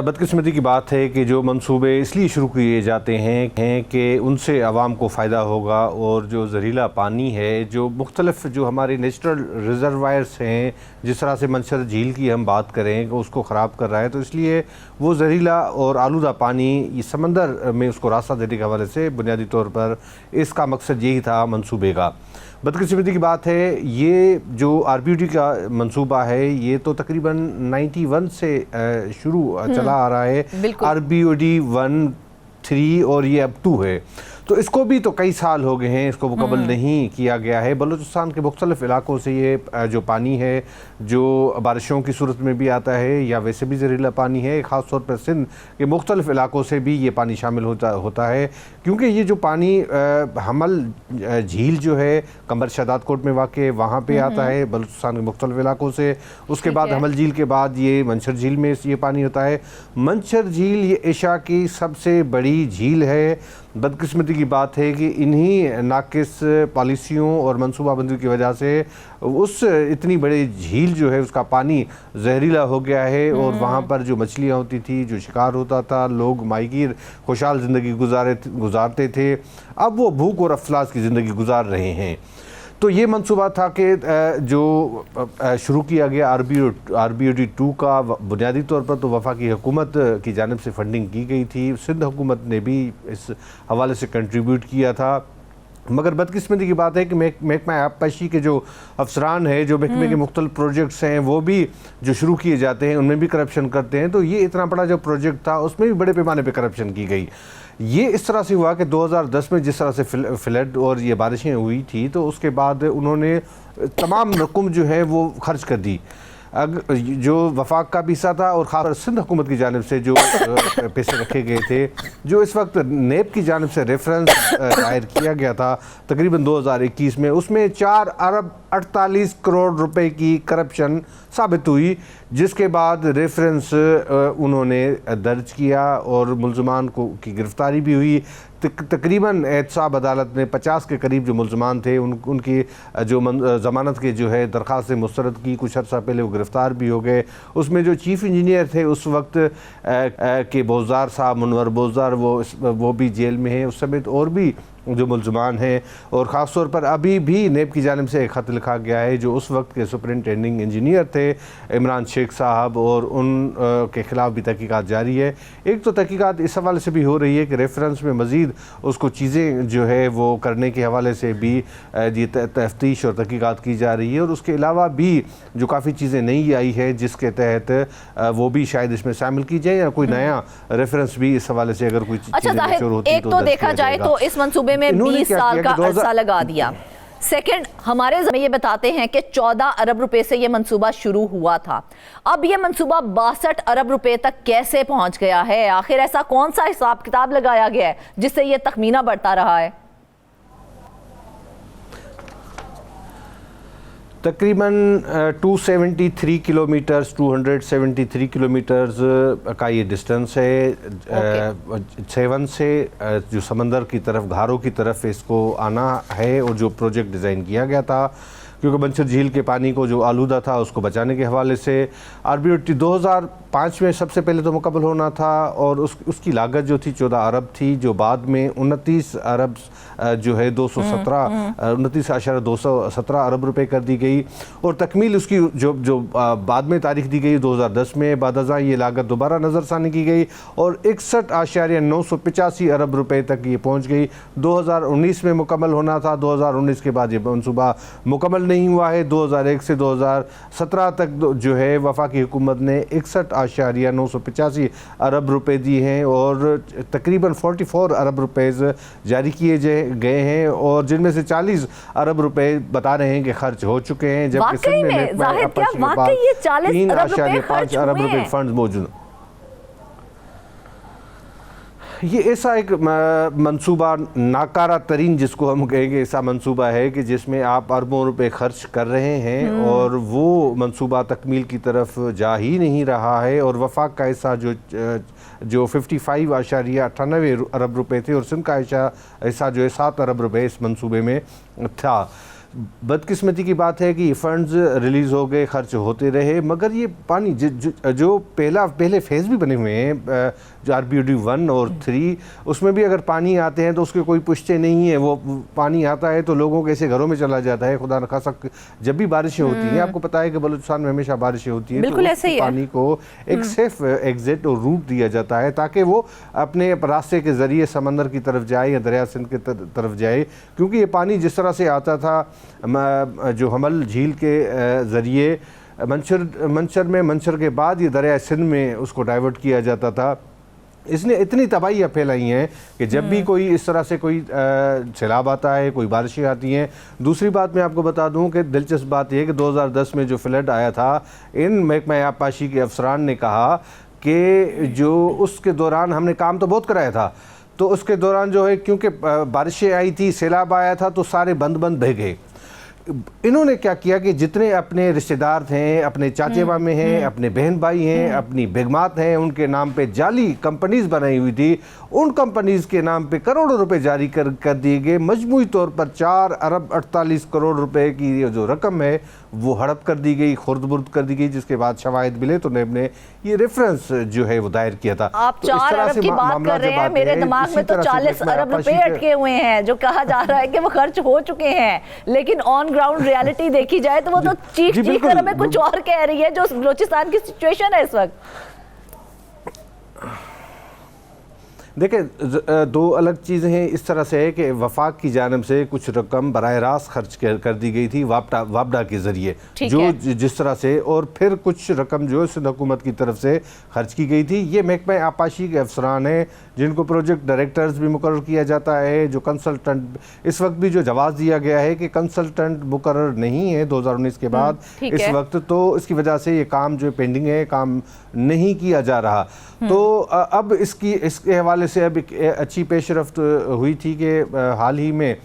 बदकिस्मती की बात है कि जो मंसूबे इसलिए शुरू किए जाते हैं कि उनसे आवाम को फ़ायदा होगा, और जो जहरीला पानी है, जो मुख्तलिफ जो हमारे नेचुरल रिजर्वायर्स हैं, जिस तरह से मंशर झील की हम बात करें कि उसको ख़राब कर रहा है, तो इसलिए वो जहरीला और आलूदा पानी ये समंदर में उसको रास्ता देने के हवाले से बुनियादी तौर पर इसका मकसद यही था मंसूबे का। बदकिस्मती की बात है ये जो RBUD का मंसूबा है ये तो तकरीबन 91 से शुरू चला आ रहा है। बिल्कुल। RBUD 1, 3 और ये अब 2 है, तो इसको भी तो कई साल हो गए हैं, इसको मुकम्मल नहीं किया गया है। बलूचिस्तान के मुख्तलिफ इलाकों से ये जो पानी है जो बारिशों की सूरत में भी आता है या वैसे भी जहरीला पानी है, ख़ास तौर पर सिंध के मुख्तलिफ इलाकों से भी ये पानी शामिल होता है, क्योंकि ये जो पानी हमल झील जो है कमर शदाद कोट में वाक़ वहाँ पे आता है बलूचिस्तान के मुख्तलिफ इलाकों से। उसके बाद हमल झील के बाद ये मंशर झील में ये पानी होता है। मंशर झील ये एशिया की सबसे बड़ी झील है। बदकिस्मती की बात है कि इन्हीं नाकिस पॉलिसियों और मनसूबाबंदी की वजह से उस इतनी बड़ी झील जो है उसका पानी जहरीला हो गया है और वहाँ पर जो मछलियाँ होती थी, जो शिकार होता था, लोग माहीगीर खुशहाल ज़िंदगी गुजारते थे, अब वो भूख और अफलास की ज़िंदगी गुजार रहे हैं। तो ये मंसूबा था कि जो शुरू किया गया RBUD 2 का, बुनियादी तौर पर तो वफाकी हुकूमत की जानिब से फंडिंग की गई थी, सिंध हुकूमत ने भी इस हवाले से कंट्रीब्यूट किया था। मगर बदकिस्मती की बात है कि महकमा आबपाशी के जो अफसरान है, जो महकमे के मुख्तलिफ प्रोजेक्ट्स हैं, वो भी जो शुरू किए जाते हैं उनमें भी करप्शन करते हैं। तो ये इतना बड़ा जो प्रोजेक्ट था उसमें भी बड़े पैमाने पे करप्शन की गई। ये इस तरह से हुआ कि 2010 में जिस तरह से फ्लड और ये बारिशें हुई थी तो उसके बाद उन्होंने तमाम रकम जो है वो खर्च कर दी। जो वफाक का भी हिस्सा था और खासकर सिंध हुकूमत की जानिब से जो पैसे रखे गए थे, जो इस वक्त नेब की जानिब से रेफरेंस दायर किया गया था तकरीबन 2021 में, उसमें 4 अरब 48 करोड़ रुपए की करप्शन साबित हुई, जिसके बाद रेफरेंस उन्होंने दर्ज किया और मुल्ज़मान की गिरफ्तारी भी हुई। तकरीबन एहतसाब अदालत ने 50 के करीब जो मुल्ज़मान थे उनकी जो ज़मानत के जो है दरख्वास्त मुस्तरद की, कुछ अर्सा पहले वो गिरफ़्तार भी हो गए। उसमें जो चीफ़ इंजीनियर थे उस वक्त के बोज़दार साहब, मुनवर बोज़दार, वो भी जेल में हैं उस समेत और भी जो मुल्ज़मान हैं। और ख़ास तौर पर अभी भी नेब की जानिब से एक ख़त लिखा गया है जो उस वक्त के सुपरिटेंडिंग इंजीनियर थे इमरान शेख साहब, और उन के ख़िलाफ़ भी तहकीकात जारी है। एक तो तहकीकात इस हवाले से भी हो रही है कि रेफरेंस में मज़ीद उसको चीज़ें जो है वो करने के हवाले से भी ये तफ्तीश और तहकीकात की जा रही है, और उसके अलावा भी जो काफ़ी चीज़ें नई आई है जिसके तहत वो भी शायद इसमें शामिल की जाए या कोई नया रेफरेंस भी इस हवाले से अगर कोई अच्छा जाहिद, एक तो देखा जाए तो इस मंसूबे में 20 साल का अरसा लगा दिया। सेकंड, हमारे ये बताते हैं कि 14 अरब रुपए से ये मंसूबा शुरू हुआ था, अब ये मंसूबा 62 अरब रुपए तक कैसे पहुंच गया है? आखिर ऐसा कौन सा हिसाब किताब लगाया गया है जिससे ये तखमीना बढ़ता रहा है? तकरीबन 273 किलोमीटर्स का ये डिस्टेंस है। 7 से जो समंदर की तरफ, घारों की तरफ इसको आना है, और जो प्रोजेक्ट डिज़ाइन किया गया था क्योंकि मंशर झील के पानी को जो आलूदा था उसको बचाने के हवाले से RBUD 2005 में सबसे पहले तो मुकम्मल होना था, और उसकी लागत जो थी 14 अरब थी, जो बाद में 29 अरब जो है 29.217 अरब रुपए कर दी गई, और तकमील उसकी जो बाद में तारीख दी गई 2010 में बाद ये लागत दोबारा नज़रसानी की गई और 61.985 अरब रुपए तक ये पहुँच गई। 2019 में मुकम्मल होना था, 2019 के बाद ये मनसूबा मुकम्मल नहीं हुआ है। 2001 से 2017 तक जो है वफाकी हुकूमत ने 61.985 अरब रुपए दिए हैं, और तकरीबन 44 अरब रुपए जारी किए गए हैं, और जिनमें से 40 अरब रुपए बता रहे हैं कि खर्च हो चुके हैं, जबकि सिंध में 3.5 अरब रुपए फंड मौजूद। ये ऐसा एक मंसूबा नाकारा तरीन जिसको हम कहेंगे ऐसा मंसूबा है कि जिसमें आप अरबों रुपए खर्च कर रहे हैं और वो मंसूबा तकमील की तरफ जा ही नहीं रहा है, और वफाक का हिस्सा जो 55.98 अरब रुपए थे और सिंध का हिस्सा जो है 7 अरब रुपए इस मंसूबे में था। बदकिस्मती की बात है कि ये फंड्स रिलीज़ हो गए, खर्च होते रहे, मगर ये पानी जो पहले फेज़ भी बने हुए हैं जो RBUD 1 और 3, उसमें भी अगर पानी आते हैं तो उसके कोई पुष्टे नहीं है। वो पानी आता है तो लोगों के ऐसे घरों में चला जाता है। खुदा न खासा जब भी बारिशें होती हैं, आपको पता है कि बलूचिस्तान में हमेशा बारिशें होती हैं, तो उस पानी को एक सेफ एग्जिट और रूट दिया जाता है ताकि वो अपने रास्ते के ज़रिए समंदर की तरफ जाए या दरिया सिंध की तरफ जाए, क्योंकि ये पानी जिस तरह से आता था जो हमल झील के ज़रिए मंशर के बाद ये दरिया सिंध में उसको डाइवर्ट किया जाता था। इसने इतनी तबाहियाँ फैलाई हैं कि जब भी कोई इस तरह से कोई सैलाब आता है, कोई बारिशें आती हैं। दूसरी बात मैं आपको बता दूं कि दिलचस्प बात यह है कि 2010 में जो फ्लड आया था, इन महकमा आबपाशी के अफसरान ने कहा कि जो उसके दौरान हमने काम तो बहुत कराया था, तो उसके दौरान जो है क्योंकि बारिशें आई थी, सैलाब आया था, तो सारे बंद बह गए। इन्होंने क्या किया कि जितने अपने रिश्तेदार थे, अपने चाचे मामे हैं, अपने बहन भाई हैं, अपनी बेगमात हैं, उनके नाम पे जाली कंपनीज बनाई हुई थी, उन कंपनीज के नाम पे करोड़ों रुपए जारी कर दिए गए। मजमूई तौर पर 4 अरब 48 करोड़ रुपए की ये जो रकम है वो हड़प कर दी गई, खुर्द-बुर्द कर दी गई, जिसके बाद शवाहिद मिले तो नेब ने ये रेफरेंस जो है वो दायर किया था। आप तो 4 अरब की बात कर रहे हैं, मेरे दिमाग में तो 40 अरब रुपए अटके हुए हैं, जो कहा जा रहा है कि वो खर्च हो चुके हैं, लेकिन ऑन ग्राउंड रियलिटी देखी जाए तो वो तो चीख कर हमें कुछ और कह रही है, जो बलूचिस्तान की सिचुएशन है इस वक्त। देखिए, दो अलग चीज़ें हैं। इस तरह से है कि वफाक की जानिब से कुछ रकम बराह रास्त खर्च कर दी गई थी वापडा के ज़रिए, जो जिस तरह से, और फिर कुछ रकम जो सिंध हुकूमत की तरफ से खर्च की गई थी। ये महकमा आबपाशी के अफसरान हैं जिनको प्रोजेक्ट डायरेक्टर्स भी मुकर्रर किया जाता है, जो कंसल्टेंट, इस वक्त भी जो जवाब दिया गया है कि कंसल्टेंट मुकर्रर नहीं है 2019 के बाद इस वक्त, तो इसकी वजह से ये काम जो पेंडिंग है, काम नहीं किया जा रहा। तो अब इसके हवाले से अब एक अच्छी पेशरफ्त हुई थी कि हाल ही में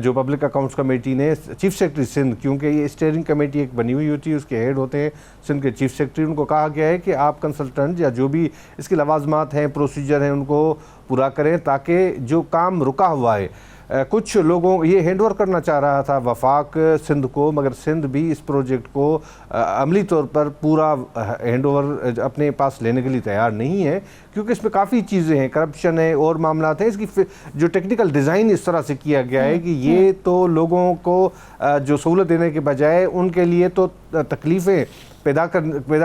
जो पब्लिक अकाउंट्स कमेटी ने चीफ सेक्रेटरी सिंध, क्योंकि ये स्टीयरिंग कमेटी एक बनी हुई होती है, उसके हेड होते हैं सिंध के चीफ सेक्रेटरी, उनको कहा गया है कि आप कंसल्टेंट या जो भी इसके लवाजमात हैं, प्रोसीजर हैं, उनको पूरा करें ताकि जो काम रुका हुआ है। कुछ लोगों ये हैंडओवर करना चाह रहा था वफाक सिंध को, मगर सिंध भी इस प्रोजेक्ट को अमली तौर पर पूरा हैंडओवर अपने पास लेने के लिए तैयार नहीं है, क्योंकि इसमें काफ़ी चीज़ें हैं, करप्शन है और मामलात हैं। इसकी जो टेक्निकल डिज़ाइन इस तरह से किया गया है कि ये तो लोगों को जो सहूलत देने के बजाय उनके लिए तो तकलीफ़ें पैदा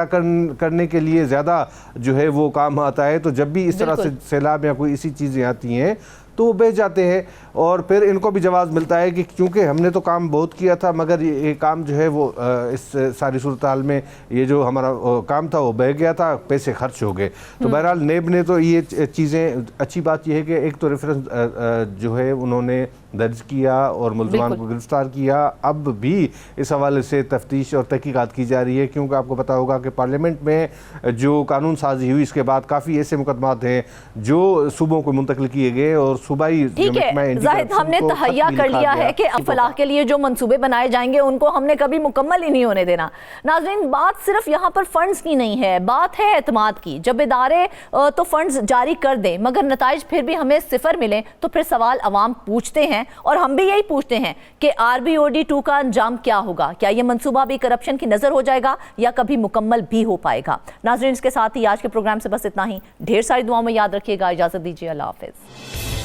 करने के लिए ज़्यादा जो है वो काम आता है। तो जब भी इस तरह से सैलाब या कोई ऐसी चीज़ें आती हैं तो वो बह जाते हैं, और फिर इनको भी जवाब मिलता है कि क्योंकि हमने तो काम बहुत किया था, मगर ये काम जो है वो इस सारी सूरत हाल में ये जो हमारा काम था वो बह गया था, पैसे खर्च हो गए। तो बहरहाल नेब ने तो ये चीज़ें, अच्छी बात यह है कि एक तो रेफरेंस जो है उन्होंने दर्ज किया और मुलजमान को गिरफ्तार किया। अब भी इस हवाले से तफ्तीश और तहकीकात की जा रही है, क्योंकि आपको पता होगा कि पार्लियामेंट में जो कानून साजी हुई इसके बाद काफ़ी ऐसे मुकदमात हैं जो सूबों को मुंतकिल किए गए, और सूबाई जाहिद हमने तहैया कर लिया है कि फलाह के लिए जो मंसूबे बनाए जाएंगे उनको हमने कभी मुकम्मल ही नहीं होने देना। नाज़रीन, बात सिर्फ यहाँ पर फंड्स की नहीं है, बात है एतमाद की। जब इदारे तो फंड्स जारी कर दें मगर नताइज फिर भी हमें सिफर मिले तो फिर सवाल अवाम पूछते हैं, और हम भी यही पूछते हैं कि RBOD2 का अंजाम क्या होगा? क्या ये मंसूबा भी करप्शन की नजर हो जाएगा या कभी मुकम्मल भी हो पाएगा? नाज़रीन, इसके साथ ही आज के प्रोग्राम से बस इतना ही। ढेर सारी दुआओं में याद रखिएगा। इजाजत दीजिए। अल्लाह हाफिज।